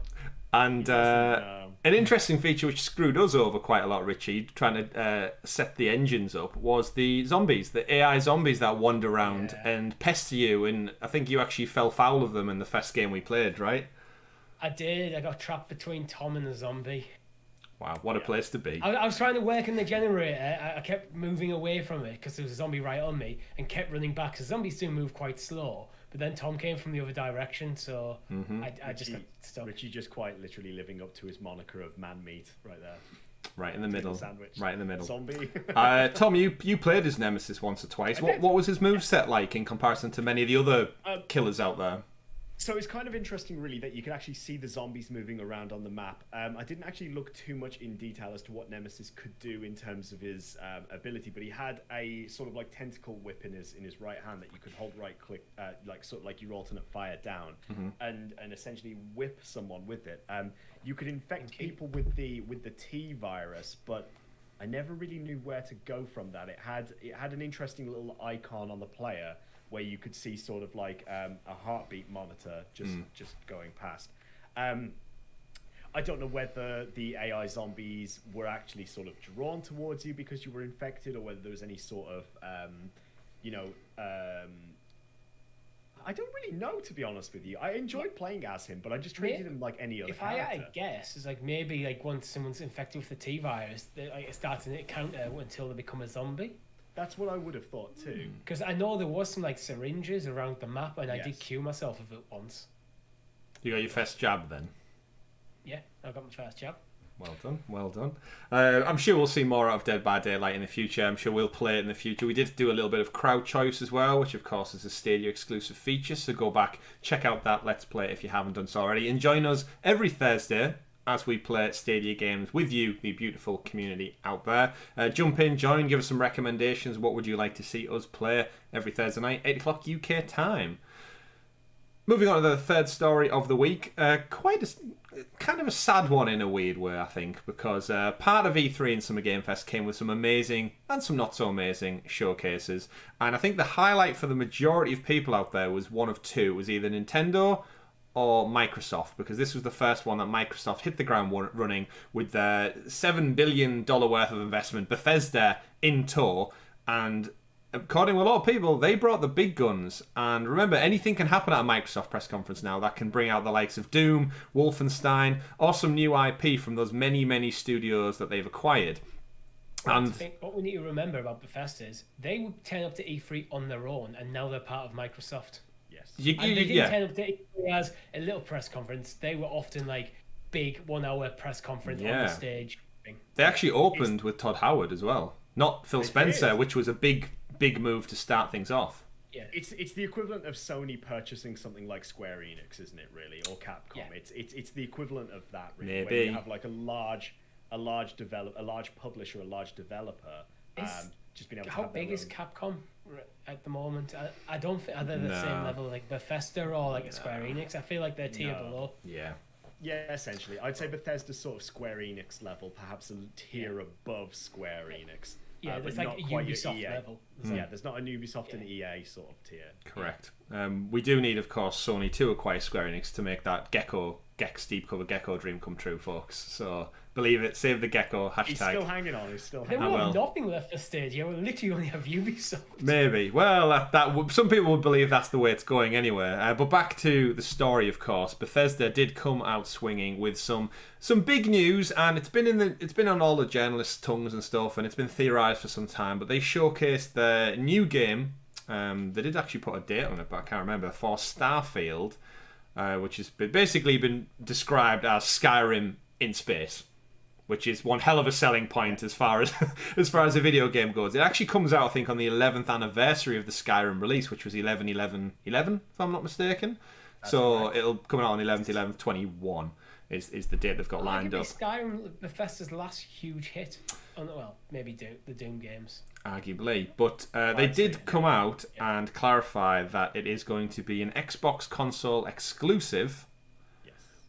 And an interesting feature which screwed us over quite a lot, Richie, trying to set the engines up, was the zombies, the AI zombies that wander around and pester you. And I think you actually fell foul of them in the first game we played, right? I did. I got trapped between Tom and the zombie. Wow, what a place to be. I was trying to work in the generator. I kept moving away from it because there was a zombie right on me and kept running back. Because zombies do move quite slow. But then Tom came from the other direction, so I just got stuck. Richie just quite literally living up to his moniker of man meat right there. Right in the middle. Sandwich. Right in the middle. Zombie. Tom, you played as Nemesis once or twice. What was his moveset like in comparison to many of the other killers out there? So it's kind of interesting, really, that you can actually see the zombies moving around on the map. I didn't actually look too much in detail as to what Nemesis could do in terms of his ability, but he had a sort of like tentacle whip in his right hand that you could hold right click, like sort of like your alternate fire down, and essentially whip someone with it. You could infect people with the T virus, but I never really knew where to go from that. It had an interesting little icon on the player where you could see sort of like a heartbeat monitor just going past. I don't know whether the AI zombies were actually sort of drawn towards you because you were infected, or whether there was any sort of, I don't really know, to be honest with you. I enjoyed playing as him, but I just treated him like any other character. I guess it's like maybe like once someone's infected with the T virus, it starts an counter until they become a zombie. That's what I would have thought too. Because I know there was some like syringes around the map, and I did cue myself of it once. You got your first jab then? Yeah, I got my first jab. Well done, well done. I'm sure we'll see more out of Dead by Daylight in the future. I'm sure we'll play it in the future. We did do a little bit of crowd choice as well, which of course is a Stadia exclusive feature. So go back, check out that Let's Play if you haven't done so already. And join us every Thursday as we play Stadia games with you, the beautiful community out there. Jump in, join, give us some recommendations. What would you like to see us play every Thursday night, 8 o'clock UK time? Moving on to the third story of the week. Quite a kind of a sad one in a weird way, I think, because part of E3 and Summer Game Fest came with some amazing and some not so amazing showcases. And I think the highlight for the majority of people out there was one of two. It was either Nintendo or Microsoft, because this was the first one that Microsoft hit the ground running with their $7 billion worth of investment, Bethesda in tow, and according to a lot of people, they brought the big guns. And remember, anything can happen at a Microsoft press conference now that can bring out the likes of Doom, Wolfenstein, or some new IP from those many, many studios that they've acquired. And I think what we need to remember about Bethesda is they would turn up to E3 on their own, and now they're part of Microsoft. Yes. And they didn't turn up to E3 as a little press conference. They were often like big 1 hour press conference on the stage. They actually opened with Todd Howard as well, not Phil Spencer, which was a big move to start things off. Yeah, it's the equivalent of Sony purchasing something like Square Enix, isn't it? Really, or Capcom. Yeah. It's the equivalent of that. Really, maybe where you have like a large publisher, a large developer. Just being able to how big is Capcom at the moment? I don't think they're the same level like Bethesda or like Square Enix. I feel like they're tier below. Yeah, essentially, I'd say Bethesda's sort of Square Enix level, perhaps a tier above Square Enix. Yeah, it's like a Ubisoft level. Yeah, there's not a Ubisoft and EA sort of tier. Correct. We do need, of course, Sony to acquire Square Enix to make that Gex Deep Cover Gecko dream come true, folks. So believe it, save the Gecko hashtag. He's still hanging on. They will have nothing left for Stadia. We'll literally only have Ubisoft. Maybe. Well, that some people would believe that's the way it's going anyway. But back to the story, of course. Bethesda did come out swinging with some big news, and it's been on all the journalists' tongues and stuff, and it's been theorized for some time. But they showcased their new game. They did actually put a date on it, but I can't remember, for Starfield, which has basically been described as Skyrim in space, which is one hell of a selling point as far as a video game goes. It actually comes out, I think, on the 11th anniversary of the Skyrim release, which was 11/11/11, if I'm not mistaken. That's so it'll come out on 11/11/21 is the date they've got lined up. Skyrim, Bethesda's last huge hit. Maybe the Doom games. Arguably, but they did come out and clarify that it is going to be an Xbox console exclusive.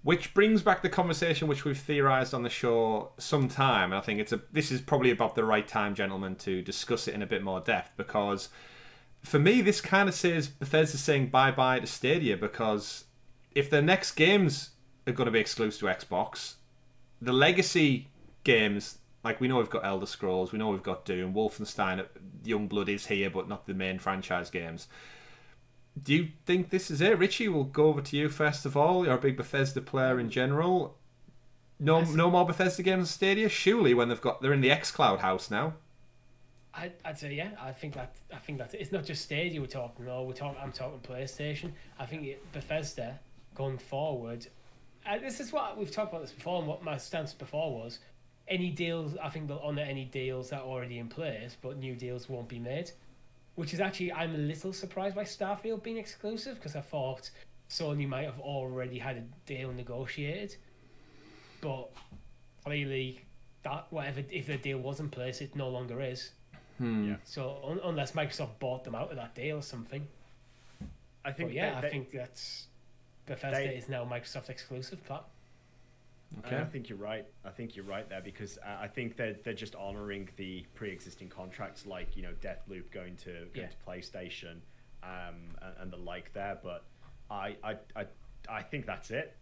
Which brings back the conversation which we've theorised on the show sometime. And I think this is probably about the right time, gentlemen, to discuss it in a bit more depth. Because for me, this kind of says Bethesda saying bye-bye to Stadia. Because if their next games are going to be exclusive to Xbox. The legacy games, like we know we've got Elder Scrolls, we know we've got Doom, Wolfenstein, Youngblood is here, but not the main franchise games. Do you think this is it? Richie, we'll go over to you first of all. You're a big Bethesda player in general. No more Bethesda games on Stadia? Surely when they're in the xCloud house now. I'd say yeah. I think that's it. It's not just Stadia we're talking. No, I'm talking PlayStation. I think Bethesda going forward. This is what we've talked about this before, and what my stance before was. Any deals, I think they'll honour any deals that are already in place, but new deals won't be made. Which is actually, I'm a little surprised by Starfield being exclusive, because I thought Sony might have already had a deal negotiated. But clearly, if the deal was in place, it no longer is. Yeah. So unless Microsoft bought them out of that deal or something. I think that's Bethesda is now Microsoft exclusive. Okay. I think you're right. I think you're right there, because I think they're just honouring the pre-existing contracts, like Deathloop going to PlayStation, and the like there. But I think that's it.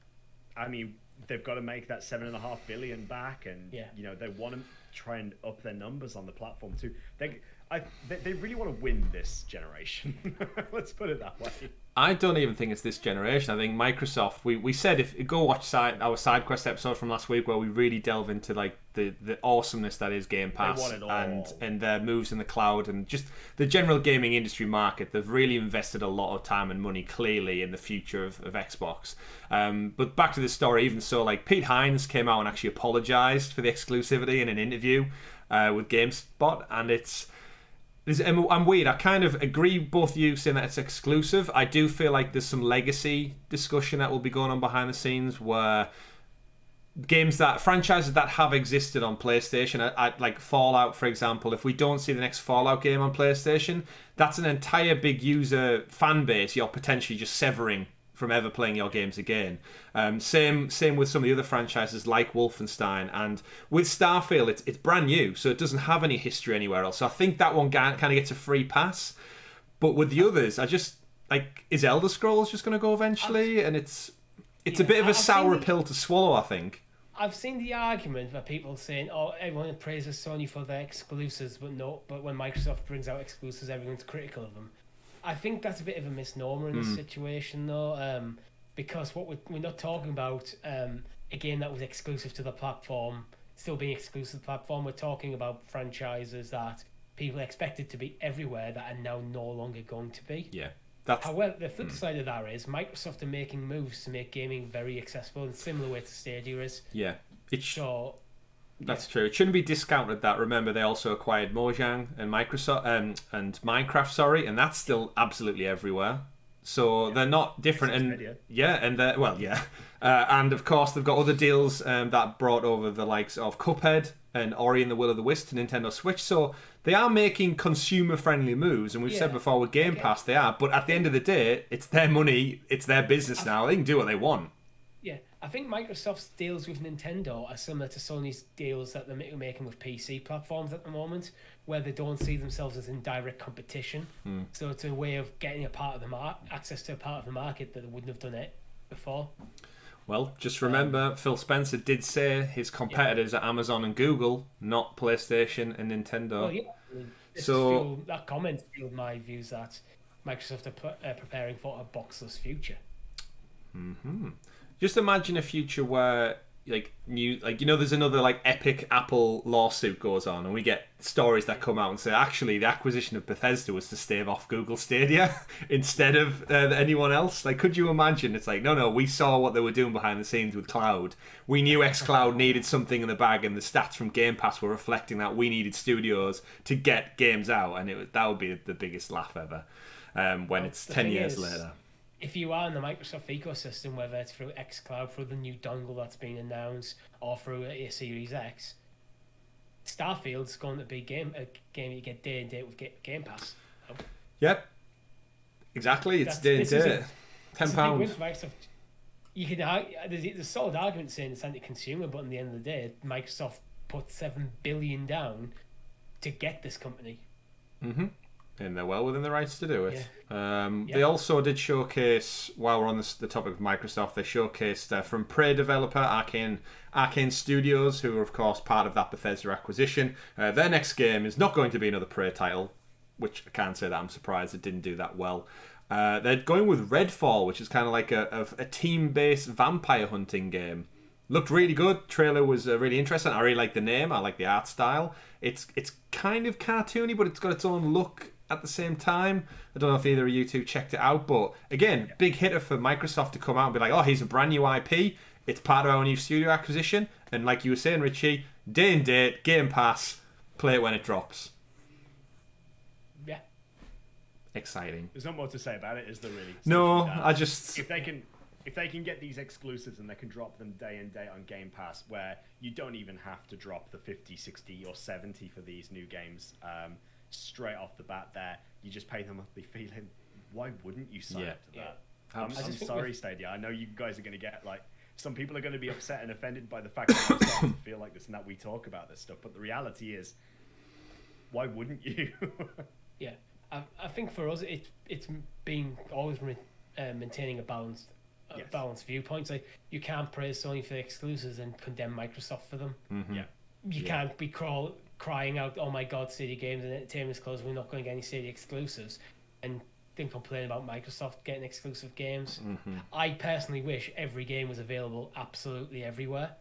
I mean, they've got to make that $7.5 billion back, and they want to try and up their numbers on the platform too. They really want to win this generation. Let's put it that way. I don't even think it's this generation. I think Microsoft. We said if go watch our SideQuest episode from last week where we really delve into like the awesomeness that is Game Pass and their moves in the cloud and just the general gaming industry market. They've really invested a lot of time and money clearly in the future of Xbox. But back to the story, even so, like Pete Hines came out and actually apologized for the exclusivity in an interview with GameSpot, and I'm weird. I kind of agree both of you saying that it's exclusive. I do feel like there's some legacy discussion that will be going on behind the scenes where franchises that have existed on PlayStation, like Fallout, for example, if we don't see the next Fallout game on PlayStation, that's an entire big user fan base you're potentially just severing from ever playing your games again. Same with some of the other franchises like Wolfenstein, and with Starfield, it's brand new, so it doesn't have any history anywhere else. So I think that one kind of gets a free pass. But with the others, I just is Elder Scrolls just going to go eventually? And it's a bit of a sour pill to swallow, I think. I've seen the argument for people saying, "Oh, everyone praises Sony for their exclusives, but when Microsoft brings out exclusives, everyone's critical of them." I think that's a bit of a misnomer in this situation, though, because what we're not talking about a game that was exclusive to the platform still being exclusive to the platform. We're talking about franchises that people expected to be everywhere that are now no longer going to be. Yeah. However, the flip side of that is Microsoft are making moves to make gaming very accessible in a similar way to Stadia is. Yeah. That's true. It shouldn't be discounted that. Remember, they also acquired Mojang and Microsoft and Minecraft, and that's still absolutely everywhere. So they're not different. And of course they've got other deals that brought over the likes of Cuphead and Ori and the Will of the Wisp to Nintendo Switch. So they are making consumer-friendly moves, and we've said before with Game Pass they are. But at the end of the day, it's their money, it's their business now. They can do what they want. Yeah, I think Microsoft's deals with Nintendo are similar to Sony's deals that they're making with PC platforms at the moment, where they don't see themselves as in direct competition. So it's a way of getting access to a part of the market that they wouldn't have done it before. Well, just remember, Phil Spencer did say his competitors are Amazon and Google, not PlayStation and Nintendo. Well, yeah. That comment fueled my views that Microsoft are preparing for a boxless future. Mm-hmm. Just imagine a future where, there's another epic Apple lawsuit goes on, and we get stories that come out and say, actually, the acquisition of Bethesda was to stave off Google Stadia instead of anyone else. Could you imagine? It's no, we saw what they were doing behind the scenes with cloud. We knew xCloud needed something in the bag, and the stats from Game Pass were reflecting that we needed studios to get games out, and that would be the biggest laugh ever when it's 10 years later. If you are in the Microsoft ecosystem, whether it's through xCloud, through the new dongle that's been announced, or through a Series X, Starfield's going to be a game you get day and date with Game Pass. Yep, exactly. It's day and date. £10. You can there's a solid argument saying it's anti-consumer, but at the end of the day, Microsoft put $7 billion down to get this company. Mm-hmm. And they're well within the rights to do it. They also did showcase, while we're on the topic of Microsoft, they showcased from Prey developer Arcane Studios, who are of course part of that Bethesda acquisition. Their next game is not going to be another Prey title, which I can't say that I'm surprised it didn't do that well. They're going with Redfall, which is kind of like a team-based vampire hunting game. Looked really good. Trailer was really interesting. I really like the name. I like the art style. It's kind of cartoony, but it's got its own look at the same time. I don't know if either of you two checked it out, but again, big hitter for Microsoft to come out and be like, oh, here's a brand new IP. It's part of our new studio acquisition. And like you were saying, Richie, day and date, Game Pass, play it when it drops. Yeah. Exciting. There's not more to say about it, is there really? No, I just... If they can get these exclusives and they can drop them day and day on Game Pass, where you don't even have to drop the 50, 60 or 70 for these new games straight off the bat there, you just pay them monthly feeling, why wouldn't you sign up to that? I'm sorry, Stadia. I know you guys are going to get, like, some people are going to be upset and offended by the fact that I'm starting to feel like this and that we talk about this stuff, but the reality is, why wouldn't you? Yeah, I think for us, it's been always maintaining a balanced viewpoint. Like, you can't praise Sony for exclusives and condemn Microsoft for them. Mm-hmm. Yeah, you can't be crying out, "Oh my God, Stadia Games and Entertainment's closed. We're not going to get any Stadia exclusives," and then complain about Microsoft getting exclusive games. Mm-hmm. I personally wish every game was available absolutely everywhere,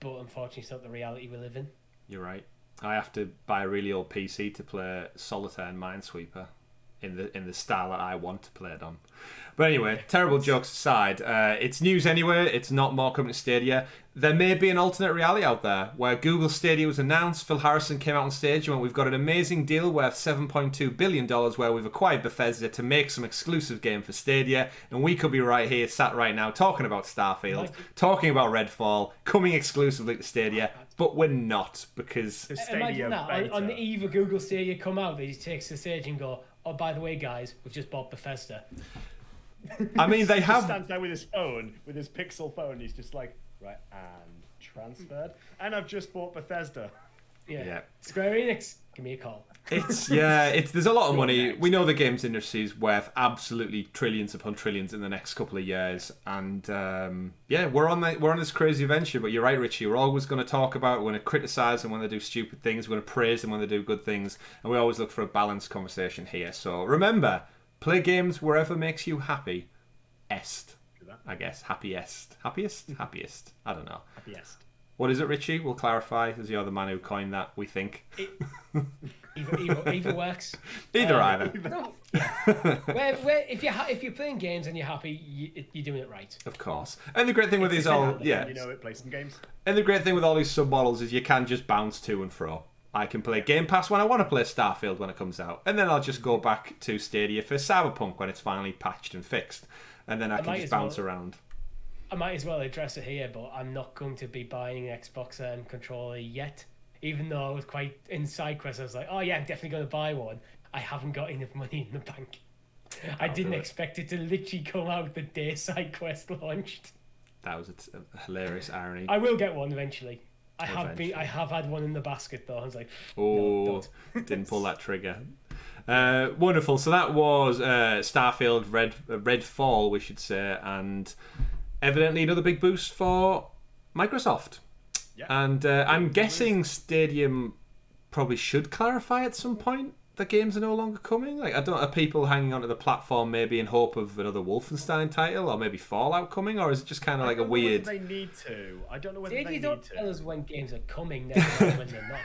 but unfortunately, it's not the reality we live in. You're right. I have to buy a really old PC to play Solitaire and Minesweeper in the style that I want to play it on. But anyway, terrible jokes aside, it's news anyway. It's not more coming to Stadia. There may be an alternate reality out there where Google Stadia was announced. Phil Harrison came out on stage and went, we've got an amazing deal worth $7.2 billion where we've acquired Bethesda to make some exclusive game for Stadia. And we could be right here, sat right now, talking about Starfield, talking about Redfall, coming exclusively to Stadia. But we're not, because... Imagine that, on the eve of Google Stadia come out, they just take the stage and go, oh, by the way, guys, we've just bought Bethesda. I mean, they have... He stands there with his phone, with his Pixel phone, he's just like, right, and transferred, and I've just bought Bethesda. Yeah. Square Enix, give me a call. It's there's a lot of money. We know the games industry is worth absolutely trillions upon trillions in the next couple of years, and we're on this crazy venture. But you're right, Richie. We're always going to talk about, we're going to criticize them when they do stupid things, we're going to praise them when they do good things, and we always look for a balanced conversation here. So remember, play games wherever makes you happy. I guess happiest. I don't know. Happiest. What is it, Richie? We'll clarify, as you're the man who coined that, we think. Either works. Either. No, yeah. If you're playing games and you're happy, you're doing it right. Of course. And the great thing with these play some games. And the great thing with all these submodels is you can just bounce to and fro. I can play Game Pass when I want to play Starfield when it comes out, and then I'll just go back to Stadia for Cyberpunk when it's finally patched and fixed, and then I can just bounce around. I might as well address it here, but I'm not going to be buying an Xbox controller yet. Even though I was quite in SideQuest, I was like, oh yeah, I'm definitely going to buy one. I haven't got enough money in the bank. I didn't expect it to literally come out the day SideQuest launched. That was a hilarious irony. I will get one eventually. I have had one in the basket though. I was like, no, didn't pull that trigger. Wonderful. So that was Starfield Redfall, we should say, and evidently another big boost for Microsoft. Yeah. And I'm guessing Stadium probably should clarify at some point that games are no longer coming. Like, I don't know, are people hanging onto the platform maybe in hope of another Wolfenstein title or maybe Fallout coming, or is it just kind of like a weird... They need to. I don't know whether they need don't to. Tell us when games are coming, never mind when they're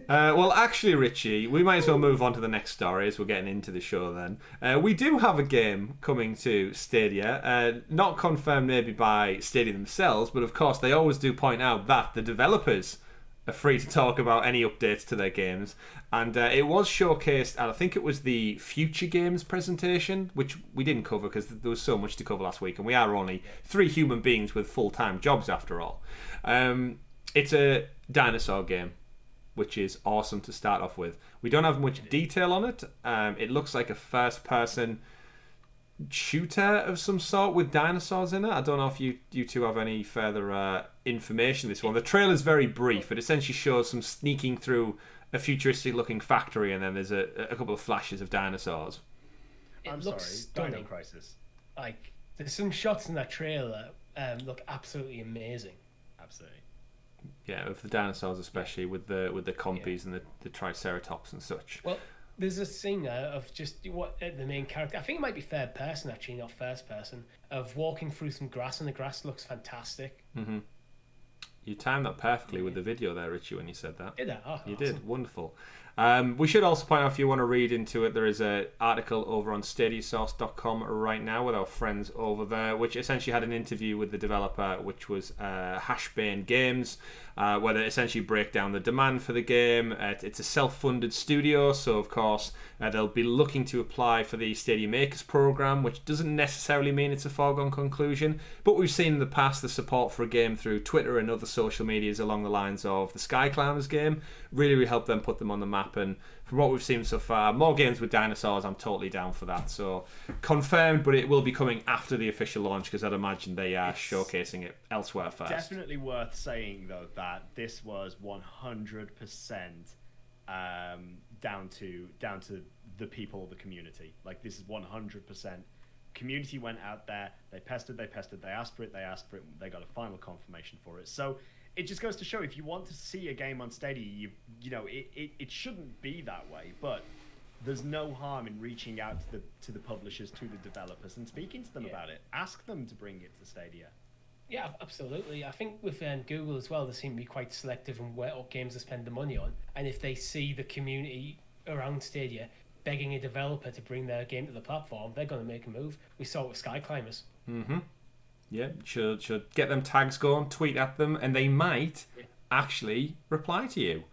not. Well, actually, Richie, we might as well move on to the next story as we're getting into the show then. We do have a game coming to Stadia, not confirmed maybe by Stadia themselves, but of course they always do point out that the developers are free to talk about any updates to their games. And it was showcased at, I think it was the Future Games presentation, which we didn't cover because there was so much to cover last week, and we are only 3 human beings with full-time jobs after all. It's a dinosaur game, which is awesome to start off with. We don't have much detail on it. It looks like a first-person shooter of some sort with dinosaurs in it. I don't know if you two have any further information on this one. The trailer's very brief. It essentially shows some sneaking through a futuristic-looking factory, and then there's a couple of flashes of dinosaurs. I'm looks sorry, Dino stunning. Crisis. Like, there's some shots in that trailer look absolutely amazing. Absolutely. Yeah, of the dinosaurs, especially with the compies and the triceratops and such. Well, there's a scene of just what the main character, I think it might be third person actually, not first person, of walking through some grass, and the grass looks fantastic. Mm-hmm. You timed that perfectly with the video there, Richie, when you said that. Did I? Oh, You awesome. did. Wonderful. We should also point out, if you want to read into it, there is an article over on StadiaSource.com right now with our friends over there, which essentially had an interview with the developer, which was Hashbane Games, where they essentially break down the demand for the game. It's a self-funded studio, so of course they'll be looking to apply for the Stadia Makers program, which doesn't necessarily mean it's a foregone conclusion, but we've seen in the past the support for a game through Twitter and other social medias along the lines of the Skyclimbers game really helped them put them on the map. And from what we've seen so far, more games with dinosaurs, I'm totally down for that. So confirmed, but it will be coming after the official launch, because I'd imagine they are showcasing it elsewhere first. Definitely worth saying, though, that this was 100% down to the people of the community. Like, this is 100%. Community went out there, they pestered, they asked for it, they got a final confirmation for it. So it just goes to show, if you want to see a game on Stadia, it shouldn't be that way, but there's no harm in reaching out to the publishers, to the developers, and speaking to them about it. Ask them to bring it to Stadia. Yeah, absolutely. I think with Google as well, they seem to be quite selective on what games they spend the money on. And if they see the community around Stadia begging a developer to bring their game to the platform, they're going to make a move. We saw it with Skyclimbers. Mm-hmm. Yeah, should get them tags going, tweet at them, and they might actually reply to you.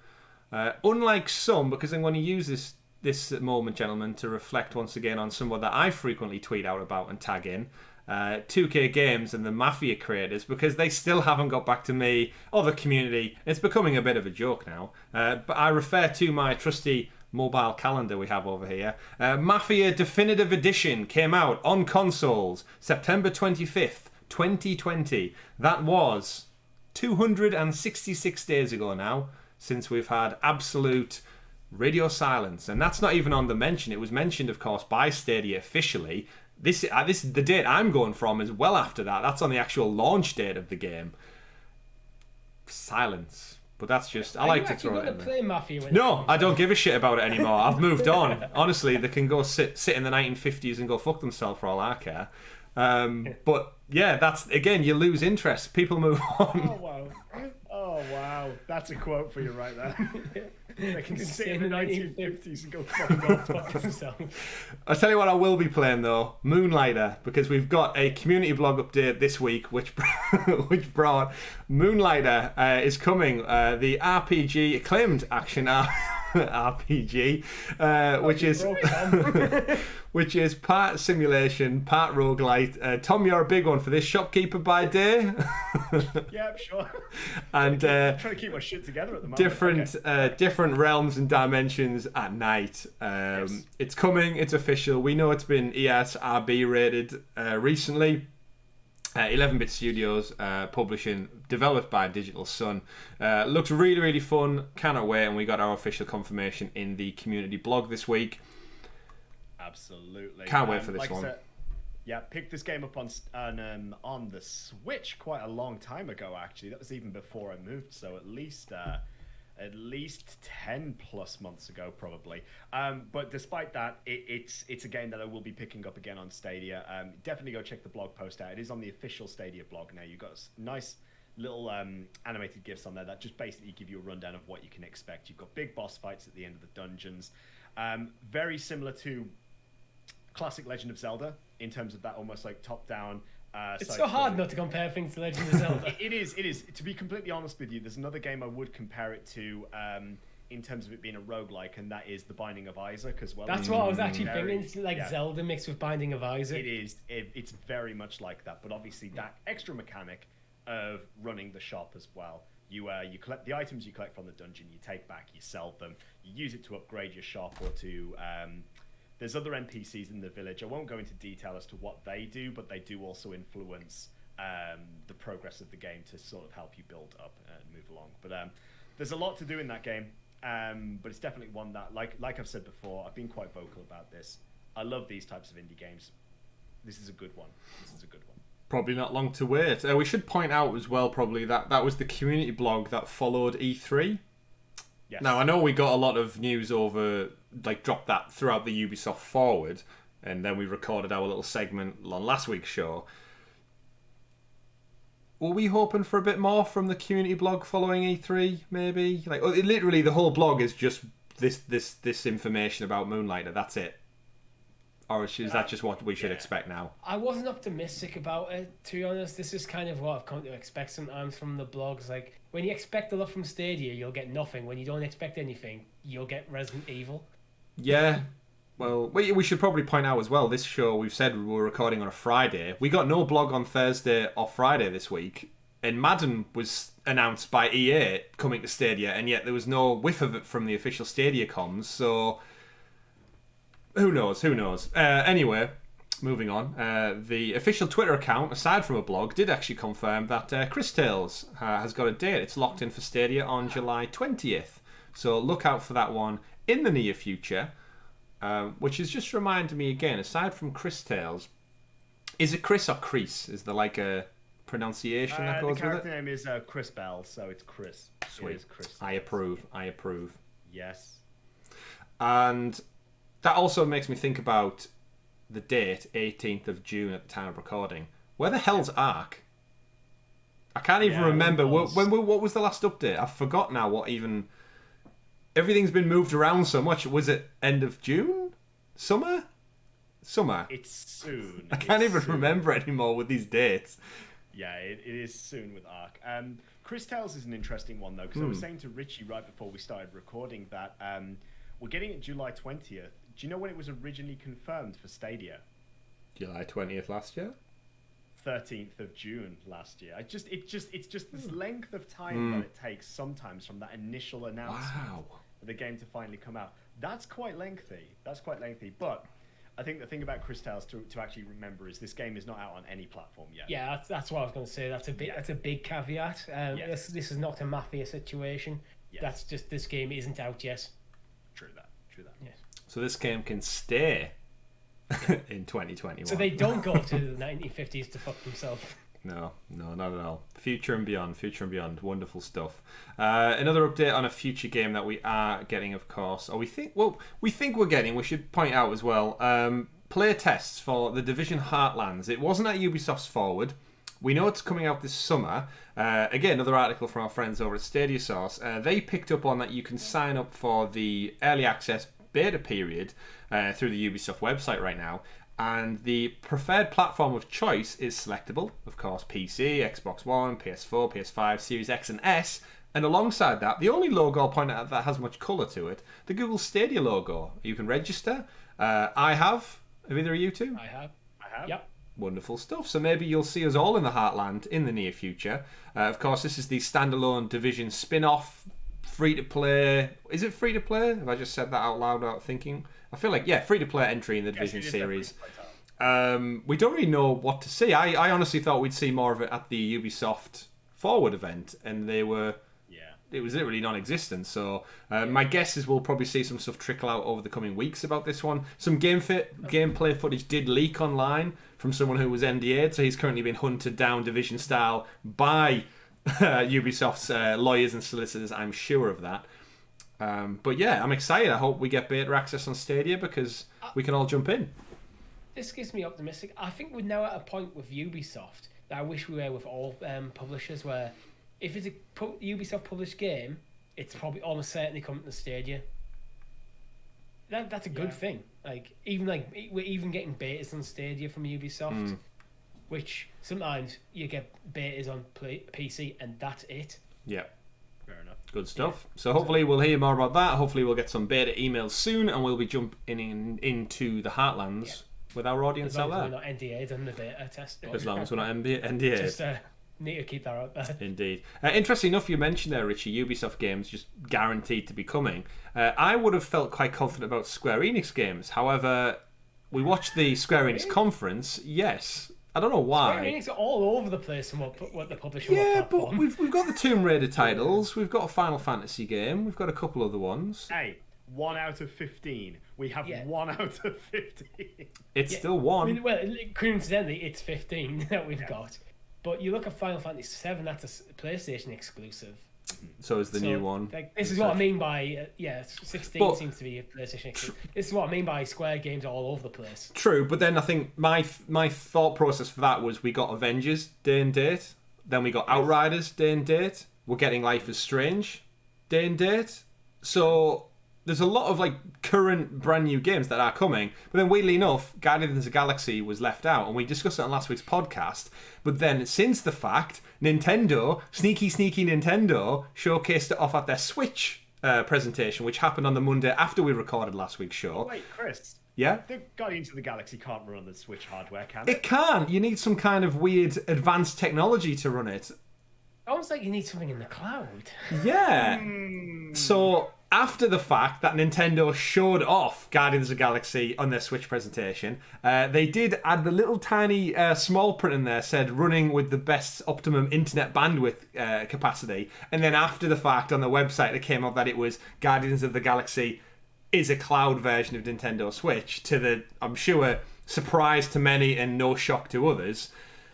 Unlike some, because I'm going to use this moment, gentlemen, to reflect once again on someone that I frequently tweet out about and tag in, 2K Games and the Mafia creators, because they still haven't got back to me or the community. It's becoming a bit of a joke now. But I refer to my trusty mobile calendar we have over here. Mafia Definitive Edition came out on consoles September 25th, 2020. That was 266 days ago now since we've had absolute radio silence. And that's not even on the mention. It was mentioned, of course, by Stadia officially. This the date I'm going from is well after that. That's on the actual launch date of the game. Silence. But that's just, I like to throw it in there. Play Mafia No, I don't give a shit about it anymore. I've moved on. Honestly, they can go sit in the 1950s and go fuck themselves for all I care. But yeah, that's, again, you lose interest. People move on. Oh wow, that's a quote for you right there. They can sit in the 1950s and go fuck themselves. I'll tell you what I will be playing though, Moonlighter, because we've got a community blog update this week which brought Moonlighter is coming, the RPG, acclaimed action RPG, which is part simulation, part roguelite. Tom, you're a big one for this. Shopkeeper by day. Yeah, sure. And I'm trying to keep my shit together at the moment. Different realms and dimensions at night. Yes. It's coming. It's official. We know it's been ESRB rated recently. 11-bit Studios publishing, developed by Digital Sun. Looks really, really fun. Cannot wait. And we got our official confirmation in the community blog this week. Absolutely. Can't wait for this one. Said, yeah, picked this game up on the Switch quite a long time ago, actually. That was even before I moved, so at least 10 plus months ago, probably. But despite that, it's a game that I will be picking up again on Stadia. Definitely go check the blog post out. It is on the official Stadia blog now. You've got nice little animated GIFs on there that just basically give you a rundown of what you can expect. You've got big boss fights at the end of the dungeons. Very similar to classic Legend of Zelda in terms of that almost like top-down. It's so hard not to compare things to Legend of Zelda. It is. To be completely honest with you, there's another game I would compare it to in terms of it being a roguelike, and that is The Binding of Isaac as well. That's what I was actually thinking. It's like Zelda mixed with Binding of Isaac. It is. It's very much like that, but obviously that extra mechanic of running the shop as well. You collect the items you collect from the dungeon, you take back, you sell them, you use it to upgrade your shop or to There's other NPCs in the village. I won't go into detail as to what they do, but they do also influence the progress of the game to sort of help you build up and move along. But there's a lot to do in that game, but it's definitely one that, like I've said before, I've been quite vocal about this. I love these types of indie games. This is a good one. Probably not long to wait. We should point out as well, probably, that was the community blog that followed E3. Yes. Now, I know we got a lot of news over, dropped that throughout the Ubisoft Forward, and then we recorded our little segment on last week's show. Were we hoping for a bit more from the community blog following E3, maybe? Literally, the whole blog is just this information about Moonlighter. That's it. Or is that just what we should expect now? I wasn't optimistic about it, to be honest. This is kind of what I've come to expect sometimes from the blogs. Like, when you expect a lot from Stadia, you'll get nothing. When you don't expect anything, you'll get Resident Evil. Yeah. Well, we should probably point out as well, this show, we've said we were recording on a Friday. We got no blog on Thursday or Friday this week. And Madden was announced by EA coming to Stadia, and yet there was no whiff of it from the official Stadia comms, so... Who knows? Anyway, moving on. The official Twitter account, aside from a blog, did actually confirm that CrisTales has got a date. It's locked in for Stadia on July 20th. So look out for that one in the near future. Which is just reminding me again, aside from CrisTales, is it Chris or Chris? Is there a pronunciation that goes with it? The character name is Chris Bell, so it's Chris. Sweet. It is Chris. I approve. Yes. And... that also makes me think about the date, 18th of June at the time of recording. Where the hell's Ark? I can't even remember. What was the last update? I forgot now what even... Everything's been moved around so much. Was it end of June? Summer? It's soon. I can't even remember anymore with these dates. Yeah, it is soon with Ark. CrisTales is an interesting one, though, because I was saying to Richie right before we started recording that we're getting it July 20th. Do you know when it was originally confirmed for Stadia? July 20th last year? 13th of June last year. It's just this length of time that it takes sometimes from that initial announcement for the game to finally come out. That's quite lengthy. But I think the thing about CrisTales to actually remember is this game is not out on any platform yet. Yeah, that's what I was going to say. That's a big caveat. This is not a Mafia situation. Yes. That's just this game isn't out yet. True that. Yes. So this game can stay in 2021. So they don't go to the 1950s to fuck themselves. No, not at all. Future and beyond. Wonderful stuff. Another update on a future game that we are getting, of course, or we think we're getting, we should point out as well, play tests for The Division Heartlands. It wasn't at Ubisoft's Forward. We know it's coming out this summer. Again, another article from our friends over at Stadia Source. They picked up on that you can sign up for the early access beta period through the Ubisoft website right now. And the preferred platform of choice is selectable. Of course, PC, Xbox One, PS4, PS5, Series X and S. And alongside that, the only logo I'll point out that has much colour to it, the Google Stadia logo. You can register. I have. Have either of you two? I have. Yep. Wonderful stuff. So maybe you'll see us all in the Heartland in the near future. Of course, this is the standalone Division spin-off, free-to-play. Is it free-to-play? Have I just said that out loud without thinking? I feel like, free-to-play entry in the Division series. We don't really know what to see. I honestly thought we'd see more of it at the Ubisoft Forward event, and they were... It was literally non-existent. So my guess is we'll probably see some stuff trickle out over the coming weeks about this one. Some gameplay footage did leak online from someone who was NDA'd, so he's currently been hunted down Division style by Ubisoft's lawyers and solicitors. I'm sure of that. But yeah, I'm excited. I hope we get beta access on Stadia because we can all jump in. This gives me optimistic. I think we're now at a point with Ubisoft that I wish we were with all publishers where if it's a Ubisoft published game, it's probably almost certainly coming to Stadia. That's a good thing. We're even getting betas on Stadia from Ubisoft, which sometimes you get betas on PC and that's it. Yeah. Fair enough. Good stuff. Yeah. So hopefully we'll hear more about that. Hopefully we'll get some beta emails soon, and we'll be jumping into the Heartlands with our audience out there. As long as we're not NDA'd on the beta test. As long as we're not NDA'd. need to keep that out there. Indeed. Interesting enough, you mentioned there, Richie, Ubisoft games just guaranteed to be coming. I would have felt quite confident about Square Enix games. However, we watched the Square Enix conference. Yes. I don't know why. Square Enix are all over the place and what the publisher but we've got the Tomb Raider titles. We've got a Final Fantasy game. We've got a couple other ones. Hey, 1 out of 15. We have 1 out of 15. It's still 1. I mean, well, coincidentally, it's 15 that we've got. But you look at Final Fantasy VII, that's a PlayStation exclusive. So is the new one. This is what I mean by 16 seems to be a PlayStation exclusive. This is what I mean by Square games are all over the place. True, but then I think my thought process for that was we got Avengers day and date, then we got Outriders day and date. We're getting Life is Strange day and date. So there's a lot of like current brand new games that are coming, but then weirdly enough, Guardians of the Galaxy was left out, and we discussed it on last week's podcast. But then, since the fact, Nintendo, sneaky Nintendo, showcased it off at their Switch presentation, which happened on the Monday after we recorded last week's show. Wait, Chris. Yeah? The Guardians of the Galaxy can't run on the Switch hardware, can it? It can. You need some kind of weird advanced technology to run it. Almost like you need something in the cloud. Yeah. So after the fact that Nintendo showed off Guardians of the Galaxy on their Switch presentation, they did add the little tiny small print in there, said running with the best optimum internet bandwidth capacity. And then after the fact on the website, it came out that it was Guardians of the Galaxy is a cloud version of Nintendo Switch, to the, I'm sure, surprise to many and no shock to others.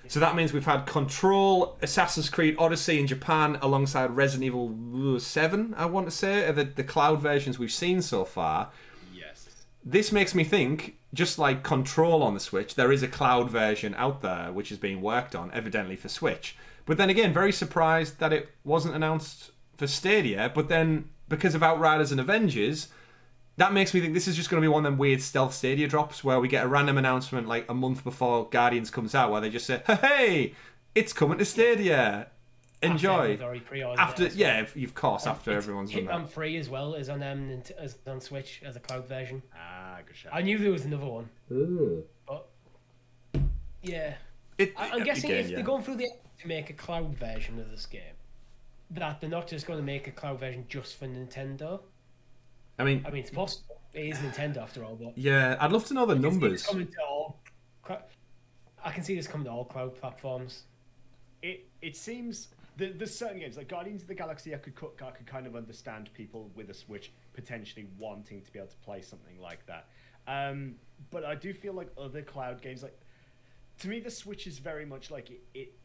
So that means we've had Control, Assassin's Creed Odyssey in Japan, alongside Resident Evil 7, I want to say, are the cloud versions we've seen so far. Yes. This makes me think, just like Control on the Switch, there is a cloud version out there which is being worked on, evidently for Switch. But then again, very surprised that it wasn't announced for Stadia, but then because of Outriders and Avengers, that makes me think this is just going to be one of them weird stealth Stadia drops where we get a random announcement like a month before Guardians comes out where they just say, hey, it's coming to Stadia. Enjoy. After of course, after everyone's done that. Hitman 3 as well is on Switch as a cloud version. Ah, good shot. I knew there was another one. Ooh. But, yeah. I'm guessing they're going through to make a cloud version of this game, that they're not just going to make a cloud version just for Nintendo. I mean, it's possible. It is Nintendo after all, but yeah, I'd love to know the numbers. I can see this coming to all cloud platforms. It seems there's certain games like Guardians of the Galaxy I could kind of understand people with a Switch potentially wanting to be able to play something like that. But I do feel like other cloud games, like, to me the Switch is very much like it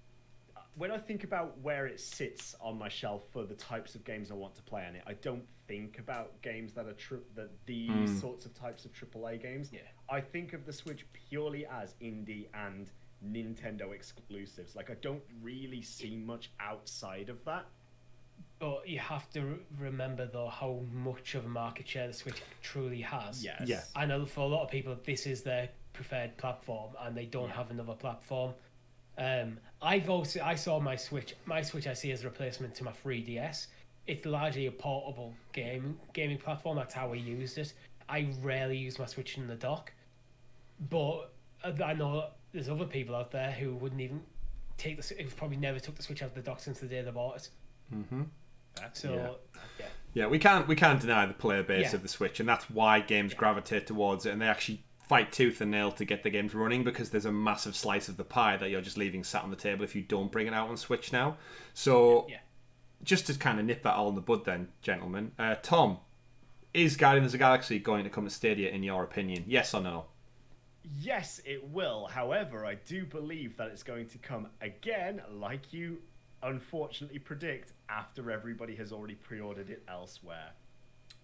when I think about where it sits on my shelf for the types of games I want to play on it, I don't think about games that are these sorts of types of AAA games. Yeah. I think of the Switch purely as indie and Nintendo exclusives. Like, I don't really see much outside of that. But you have to remember, though, how much of a market share the Switch truly has. Yes. Yeah. I know for a lot of people, this is their preferred platform, and they don't have another platform. I saw my Switch. My Switch I see as a replacement to my 3DS. It's largely a portable gaming platform. That's how I used it. I rarely use my Switch in the dock, but I know there's other people out there who wouldn't even who probably never took the Switch out of the dock since the day they bought it. Mm-hmm. So yeah, we can't deny the player base of the Switch, and that's why games gravitate towards it, and they actually fight tooth and nail to get the games running, because there's a massive slice of the pie that you're just leaving sat on the table if you don't bring it out on Switch now. So just to kind of nip that all in the bud then, gentlemen, Tom, is Guardians of the Galaxy going to come to Stadia in your opinion? Yes or no? Yes, it will. However, I do believe that it's going to come again, like you unfortunately predict, after everybody has already pre-ordered it elsewhere.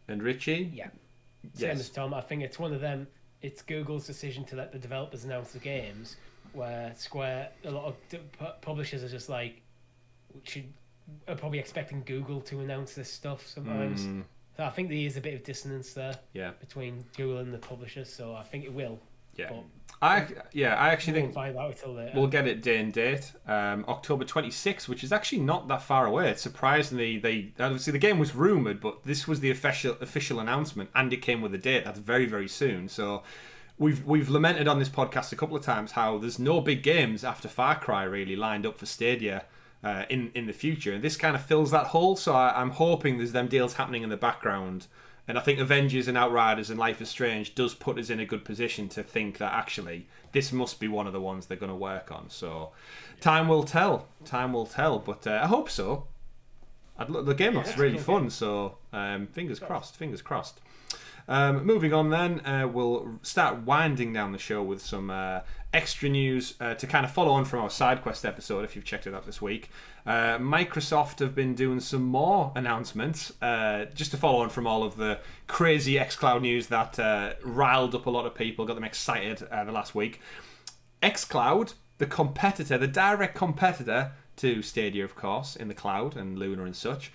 And Richie? Yeah. Same as Tom. I think it's one of them. It's Google's decision to let the developers announce the games, where a lot of publishers are just like, are probably expecting Google to announce this stuff sometimes. So I think there is a bit of dissonance there between Google and the publishers, so I think it will. Yeah. But I actually think find out until later. We'll get it day and date, October 26th, which is actually not that far away. It's surprisingly, obviously the game was rumoured, but this was the official announcement, and it came with a date. That's very, very soon. So we've lamented on this podcast a couple of times how there's no big games after Far Cry really lined up for Stadia. in the future. And this kind of fills that hole, so I'm hoping there's them deals happening in the background. And I think Avengers and Outriders and Life is Strange does put us in a good position to think that actually this must be one of the ones they're going to work on. So time will tell. Time will tell. But I hope so. The game looks really fun. So fingers crossed. Fingers crossed. Moving on then, we'll start winding down the show with some extra news to kind of follow on from our SideQuest episode, if you've checked it out this week. Microsoft have been doing some more announcements, just to follow on from all of the crazy xCloud news that riled up a lot of people, got them excited the last week. xCloud, the competitor, the direct competitor to Stadia, of course, in the cloud and Luna and such,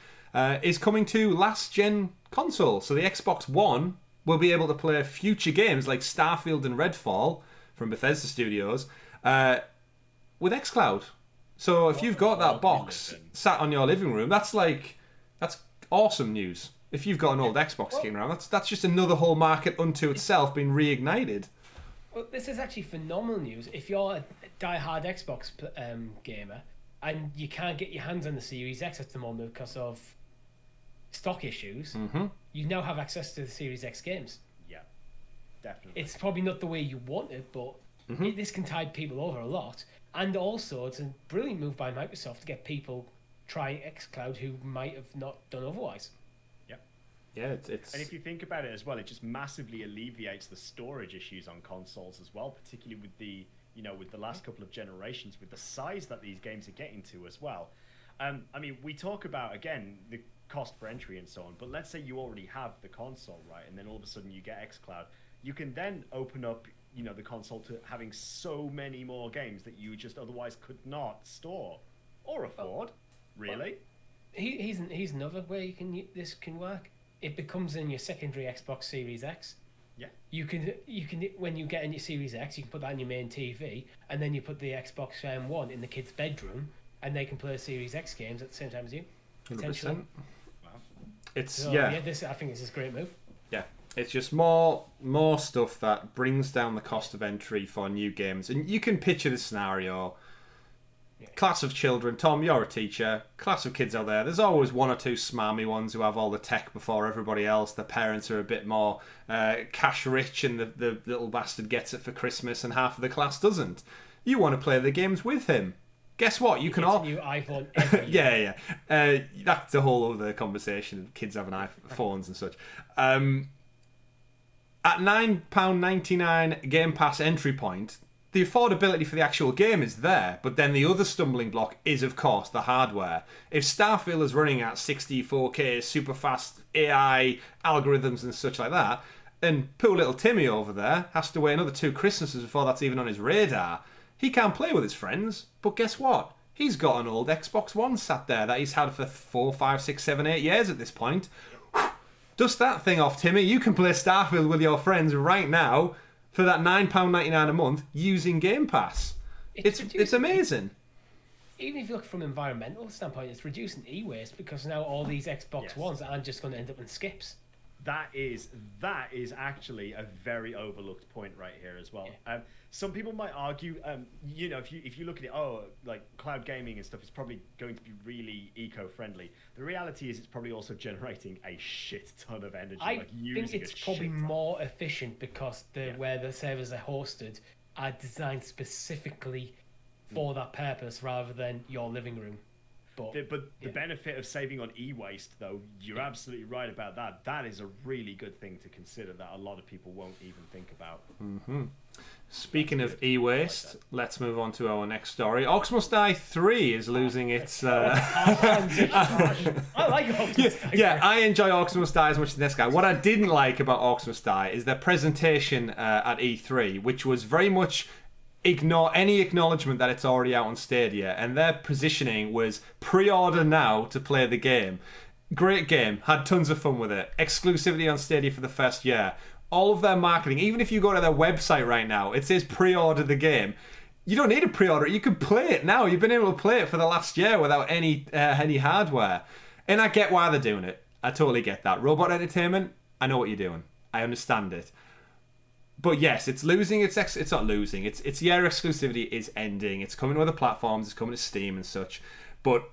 is coming to last-gen console. So the Xbox One will be able to play future games like Starfield and Redfall from Bethesda Studios with xCloud. So if you've got that box sat on your living room, that's awesome news. If you've got an old Xbox kicking around, that's just another whole market unto itself being reignited. Well, this is actually phenomenal news. If you're a die-hard Xbox gamer and you can't get your hands on the Series X at the moment because of stock issues, you now have access to the Series X games. Yeah, definitely. It's probably not the way you want it, but this can tide people over a lot. And also, it's a brilliant move by Microsoft to get people trying xCloud who might have not done otherwise. Yep. Yeah, it's... And if you think about it as well, it just massively alleviates the storage issues on consoles as well, particularly with the, with the last couple of generations, with the size that these games are getting to as well. I mean, we talk about, again, the cost for entry and so on, but let's say you already have the console, right, and then all of a sudden you get xCloud, you can then open up the console to having so many more games that you just otherwise could not store or afford. Really? Here's another way this can work. It becomes in your secondary Xbox Series X. Yeah. You can when you get in your Series X, you can put that on your main TV, and then you put the Xbox One in the kid's bedroom, and they can play Series X games at the same time as you. 100%. Wow. It's I think this is a great move. Yeah. It's just more stuff that brings down the cost of entry for new games. And you can picture the scenario. Yeah. Class of children. Tom, you're a teacher. Class of kids out there. There's always one or two smarmy ones who have all the tech before everybody else. The parents are a bit more cash rich and the little bastard gets it for Christmas and half of the class doesn't. You want to play the games with him. Guess what? You can all... new iPhone every year. Yeah. That's a whole other conversation. Kids having iPhones and such. At £9.99 Game Pass entry point, the affordability for the actual game is there, but then the other stumbling block is, of course, the hardware. If Starfield is running at 64K, super fast AI algorithms and such like that, and poor little Timmy over there has to wait another 2 Christmases before that's even on his radar, he can't play with his friends. But guess what? He's got an old Xbox One sat there that he's had for 4, 5, 6, 7, 8 years at this point. Dust that thing off, Timmy. You can play Starfield with your friends right now for that £9.99 a month using Game Pass. It's amazing. Even if you look from an environmental standpoint, it's reducing e-waste because now all these Xbox Ones aren't just going to end up in skips. That is actually a very overlooked point right here as well. Yeah. Some people might argue, if you look at it, like cloud gaming and stuff, it's probably going to be really eco-friendly. The reality is, it's probably also generating a shit ton of energy. I think it's probably more efficient because where the servers are hosted are designed specifically for that purpose rather than your living room. But the benefit of saving on e-waste, though, you're absolutely right about that. That is a really good thing to consider that a lot of people won't even think about. Mm-hmm. Speaking of e-waste, let's move on to our next story. Orcs Must Die 3 is losing its... I like Orcs Must Die. Yeah, I enjoy Orcs Must Die as much as this guy. What I didn't like about Orcs Must Die is their presentation at E3, which was very much... ignore any acknowledgement that it's already out on Stadia, and their positioning was pre-order now to play the game. Great game, had tons of fun with it. Exclusivity on Stadia for the first year. All of their marketing, even if you go to their website right now, it says pre-order the game. You don't need to pre-order it, you can play it now. You've been able to play it for the last year without any hardware. And I get why they're doing it. I totally get that. Robot Entertainment, I know what you're doing. I understand it. But yes, it's losing it's not losing. Its year exclusivity is ending. It's coming to other platforms. It's coming to Steam and such. But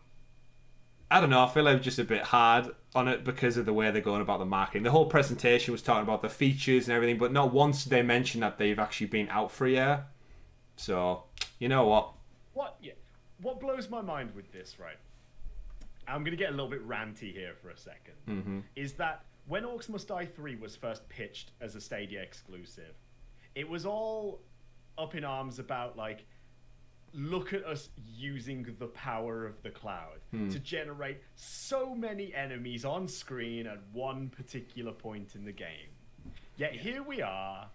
I don't know, I feel like just a bit hard on it because of the way they're going about the marketing. The whole presentation was talking about the features and everything, but not once did they mention that they've actually been out for a year. So, you know what? What blows my mind with this, right? I'm going to get a little bit ranty here for a second. Is that when Orcs Must Die 3 was first pitched as a Stadia exclusive, it was all up in arms about, like, look at us using the power of the cloud to generate so many enemies on screen at one particular point in the game. Yet here we are,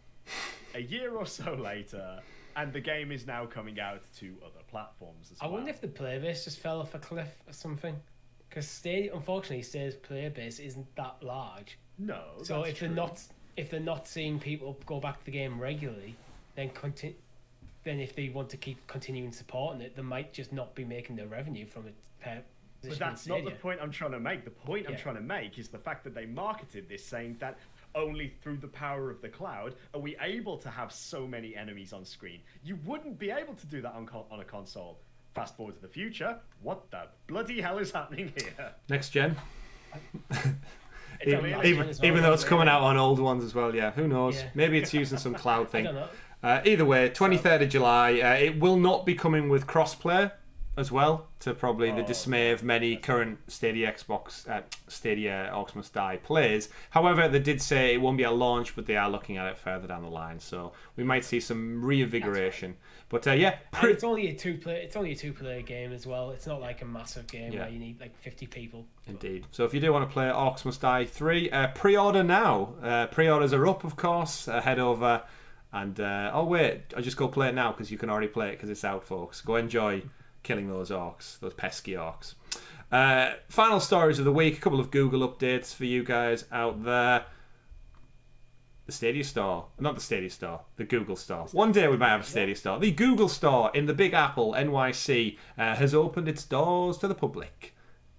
a year or so later, and the game is now coming out to other platforms as well. I wonder if the player base just fell off a cliff or something. Because unfortunately, Stadia's player base isn't that large. No, so that's if they're not seeing people go back to the game regularly, then if they want to keep continuing supporting it, they might just not be making their revenue from it. But that's not the point I'm trying to make. The point I'm trying to make is the fact that they marketed this saying that only through the power of the cloud are we able to have so many enemies on screen. You wouldn't be able to do that on a console. Fast forward to the future, what the bloody hell is happening here? Next gen. Even though it's coming out on old ones as well, who knows? Yeah. Maybe it's using some cloud thing. I don't know. Either way, 23rd of July, it will not be coming with crossplay as well, to probably the dismay of many current Stadia Stadia Orcs Must Die players. However, they did say it won't be at launch, but they are looking at it further down the line, so we might see some reinvigoration. But it's only a two-player game as well. It's not like a massive game where you need like 50 people. Indeed. So if you do want to play Orcs Must Die 3, pre-order now. Pre-orders are up, of course. Head over and I just go play it now because you can already play it because it's out, folks. Go enjoy killing those orcs, those pesky orcs. Final stories of the week, a couple of Google updates for you guys out there. The Stadia Store, not the Stadia Store, the Google Store. One day we might have a Stadia Store. The Google Store in the Big Apple, NYC, has opened its doors to the public.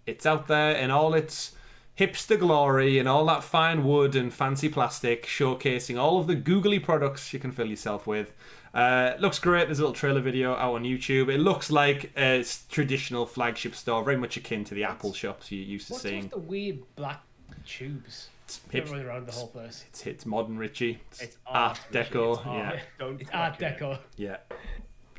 It's out there in all its hipster glory and all that fine wood and fancy plastic, showcasing all of the googly products you can fill yourself with. Looks great. There's a little trailer video out on YouTube. It looks like a traditional flagship store, very much akin to the Apple shops you're used to seeing. What's the weird black tubes running around the whole place? It's modern, Richie. It's Art Deco. It's Art Deco. Yeah.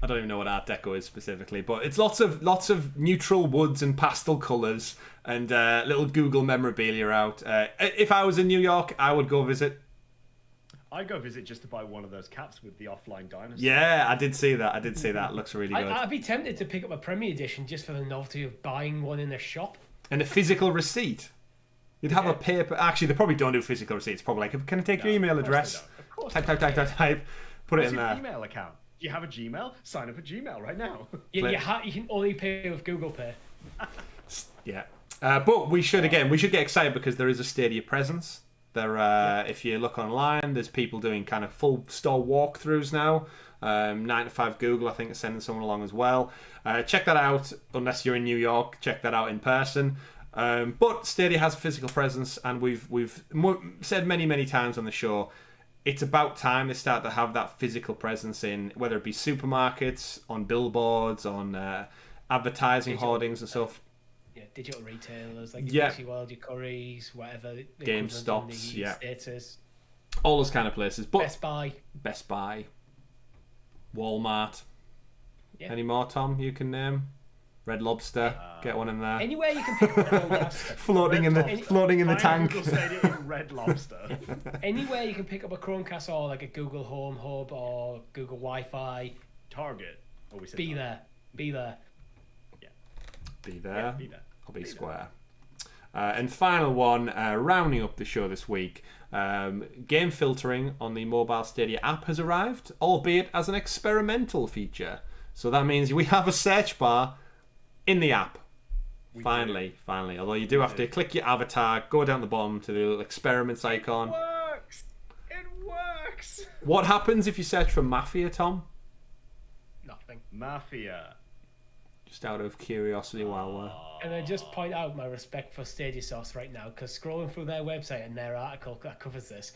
I don't even know what Art Deco is specifically, but it's lots of neutral woods and pastel colours and little Google memorabilia out. If I was in New York, I would go visit. I'd go visit just to buy one of those caps with the offline dinosaur. Yeah, I did see that. Looks really good. I'd be tempted to pick up a Premier Edition just for the novelty of buying one in a shop. And a physical receipt. You'd have a paper... Actually, they probably don't do physical receipts. Probably like, can I take your email address? Of course type. Put it in there. Email account. Do you have a Gmail? Sign up a Gmail right now. You can only pay with Google Pay. Yeah. But we should get excited because there is a Stadia presence. If you look online, there's people doing kind of full store walkthroughs now. 9 to 5 Google, I think, is sending someone along as well. Check that out. Unless you're in New York, check that out in person. But Stadia has a physical presence, and we've said many times on the show, it's about time they start to have that physical presence in, whether it be supermarkets, on billboards, on advertising hoardings and stuff. Yeah, digital retailers like your World, your Currys, whatever. GameStops, Status. All those kind of places. But Best Buy. Walmart. Yeah. Any more, Tom, you can name? Red Lobster, get one in there. Anywhere you can pick up a Chromecast. floating in the tank. Red Lobster. Anywhere you can pick up a Chromecast or like a Google Home Hub or Google Wi-Fi. Target. Be there. Be there. Yeah, be there. Or be square. And final one, rounding up the show this week, game filtering on the mobile Stadia app has arrived, albeit as an experimental feature. So that means we have a search bar in the app. Finally. Although you do have to click your avatar, go down the bottom to the little experiments icon. It works! What happens if you search for Mafia, Tom? Nothing. Mafia. Just out of curiosity while we're... And I just point out my respect for Stadia Source right now, because scrolling through their website and their article that covers this,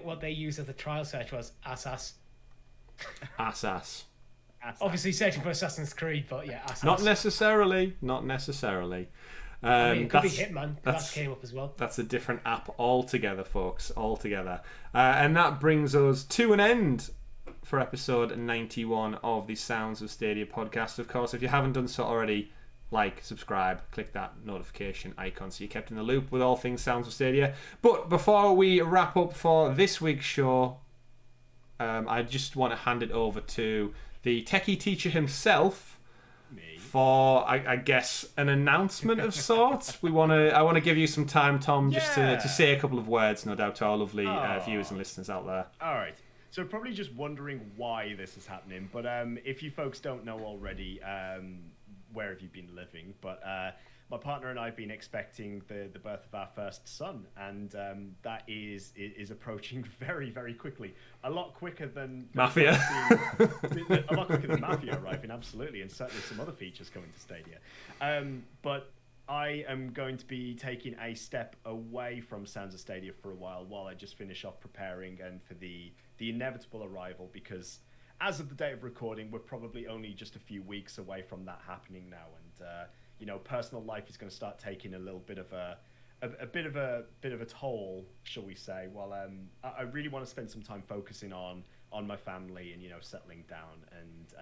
what they used as a trial search was Assas. Assas. Obviously searching for Assassin's Creed, but yeah, Assassin's. Not necessarily. Not necessarily. I mean, it could be Hitman. That came up as well. That's a different app altogether, folks. Altogether. And that brings us to an end for episode 91 of the Sounds of Stadia podcast. Of course, if you haven't done so already, like, subscribe, click that notification icon so you're kept in the loop with all things Sounds of Stadia. But before we wrap up for this week's show, I just want to hand it over to the techie teacher himself for, I guess, an announcement of sorts. I want to give you some time, Tom, just to say a couple of words, no doubt, to our lovely viewers and listeners out there. All right. So probably just wondering why this is happening, but if you folks don't know already, where have you been living? But my partner and I have been expecting the birth of our first son, and that is approaching very, very quickly. A lot quicker than Mafia. A lot quicker than Mafia arriving, absolutely, and certainly some other features coming to Stadia. But I am going to be taking a step away from Sounds of Stadia for a while I just finish off preparing and for the inevitable arrival, because as of the date of recording, we're probably only just a few weeks away from that happening now, and personal life is going to start taking a little bit of a bit of a toll, shall we say? Well, I really want to spend some time focusing on my family and settling down, and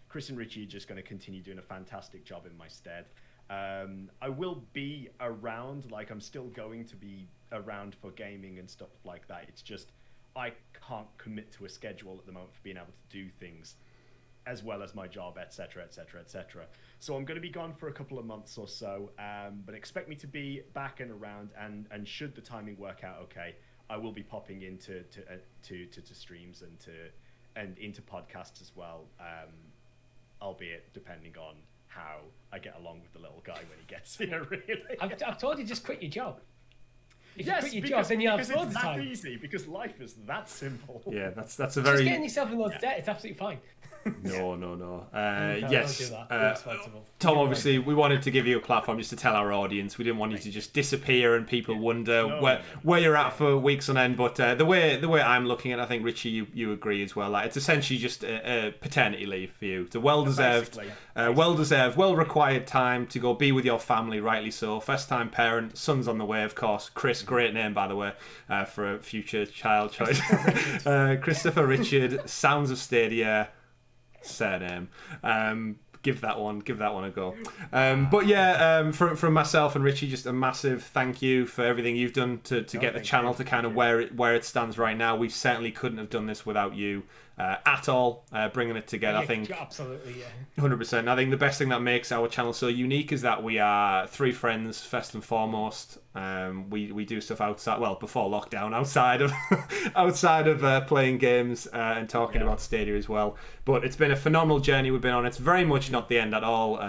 Chris and Richie are just going to continue doing a fantastic job in my stead. I will be around, like I'm still going to be around for gaming and stuff like that. It's just I can't commit to a schedule at the moment for being able to do things as well as my job, etc., etc., etc. So I'm going to be gone for a couple of months or so, but expect me to be back and around, and should the timing work out okay, I will be popping into streams and into podcasts as well, albeit depending on how I get along with the little guy when he gets here, really. I've told you, just quit your job. If yes, you quit your job, then you have loads of time. It's that easy, because life is that simple. Yeah, that's a very... Just getting yourself in loads of debt, it's absolutely fine. No. Yes. Don't do that. Tom, obviously, we wanted to give you a platform just to tell our audience. We didn't want you to just disappear and people wonder where you're at for weeks on end. But the way I'm looking at it, I think, Richie, you agree as well. Like, it's essentially just a paternity leave for you. It's a well-deserved, well-required time to go be with your family, rightly so. First-time parent, son's on the way, of course. Chris, great name, by the way, for a future child choice. Christopher Richard, Sounds of Stadia, surname. Give that one a go. But yeah, from myself and Richie, just a massive thank you for everything you've done to get the channel to kind of where it stands right now. We certainly couldn't have done this without you at all, bringing it together. Yeah, I think absolutely, yeah, 100%. I think the best thing that makes our channel so unique is that we are three friends first and foremost. We do stuff outside, well, before lockdown, outside of playing games and talking about Stadia as well. But it's been a phenomenal journey we've been on. It's very much not the end at all.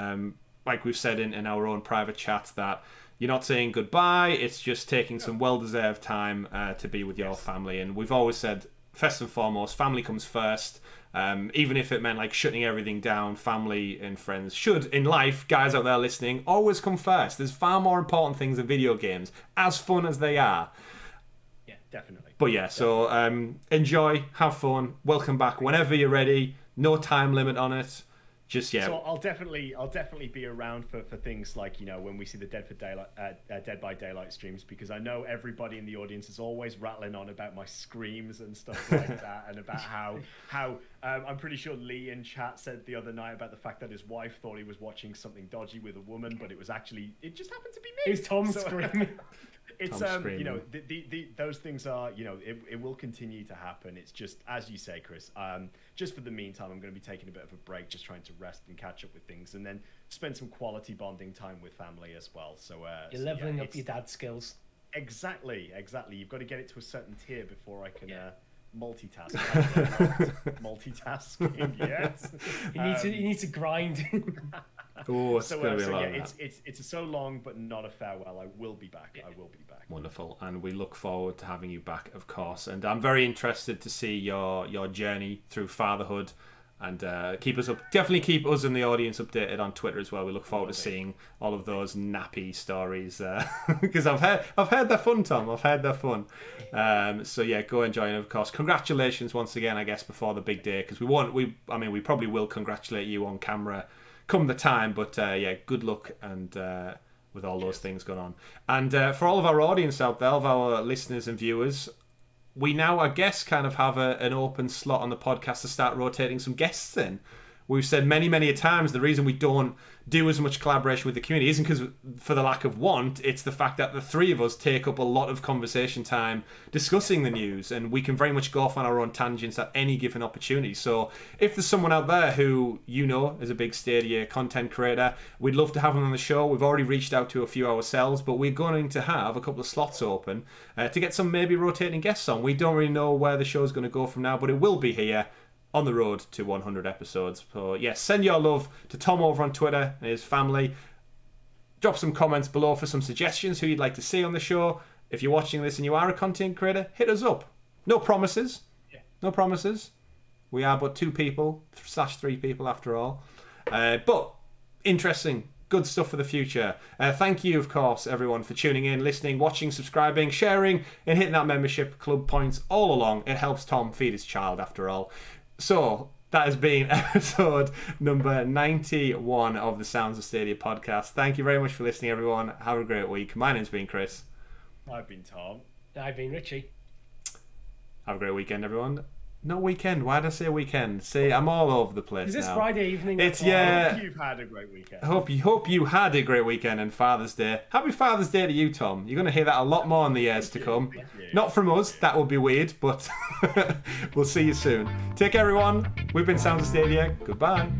Like we've said in our own private chats, that you're not saying goodbye. It's just taking some well-deserved time to be with your family. And we've always said, first and foremost, family comes first. Even if it meant like shutting everything down, family and friends should, in life, guys out there listening, always come first. There's far more important things than video games, as fun as they are. Yeah, definitely. But yeah, so enjoy, have fun, welcome back whenever you're ready. No time limit on it. Just So I'll definitely be around for things like, when we see the Dead by Daylight streams, because I know everybody in the audience is always rattling on about my screams and stuff like that, and about how I'm pretty sure Lee in chat said the other night about the fact that his wife thought he was watching something dodgy with a woman, but it just happened to be me. It was Tom screaming. It's those things are, it will continue to happen. It's just, as you say, Chris, just for the meantime, I'm going to be taking a bit of a break, just trying to rest and catch up with things, and then spend some quality bonding time with family as well. So you're leveling up your dad skills. Exactly. You've got to get it to a certain tier before I can multitask. Multitasking yet. You need to grind. It's going to be a lot. It's a so long but not a farewell. I will be back. I will be back. Wonderful, and we look forward to having you back, of course. And I'm very interested to see your journey through fatherhood And keep us up. Definitely keep us and the audience updated on Twitter as well. We look forward to seeing all of those nappy stories because I've heard they're fun, Tom. I've heard they're fun. So yeah, go enjoy. And of course, congratulations once again. I guess before the big day, because we probably will congratulate you on camera come the time. But yeah, good luck and with all those things going on. And for all of our audience out there, all of our listeners and viewers, we now, I guess, kind of have an open slot on the podcast to start rotating some guests in. We've said many, many a times the reason we don't do as much collaboration with the community isn't because for the lack of want, it's the fact that the three of us take up a lot of conversation time discussing the news, and we can very much go off on our own tangents at any given opportunity. So if there's someone out there who you know is a big Stadia content creator, we'd love to have them on the show. We've already reached out to a few ourselves, but we're going to have a couple of slots open to get some maybe rotating guests on. We don't really know where the show's going to go from now, but it will be here on the road to 100 episodes. So yes, send your love to Tom over on Twitter and his family. Drop some comments below for some suggestions who you'd like to see on the show. If you're watching this and you are a content creator, hit us up. No promises. No promises. We are but 2 people / 3 people after all. But interesting, good stuff for the future. Thank you, of course, everyone, for tuning in, listening, watching, subscribing, sharing, and hitting that membership club points all along. It helps Tom feed his child, after all. So that has been episode number 91 of the Sounds of Stadia podcast. Thank you very much for listening, everyone. Have a great week. My name's been Chris. I've been Tom. I've been Richie. Have a great weekend, everyone. No weekend. Why did I say weekend? See, I'm all over the place. Is this now. Friday evening? It's I hope you've had a great weekend. I hope you had a great weekend and Father's Day. Happy Father's Day to you, Tom. You're going to hear that a lot more in the years to come. Not from us. That would be weird, but we'll see you soon. Take care, everyone. We've been Sounds of Stadia. Goodbye.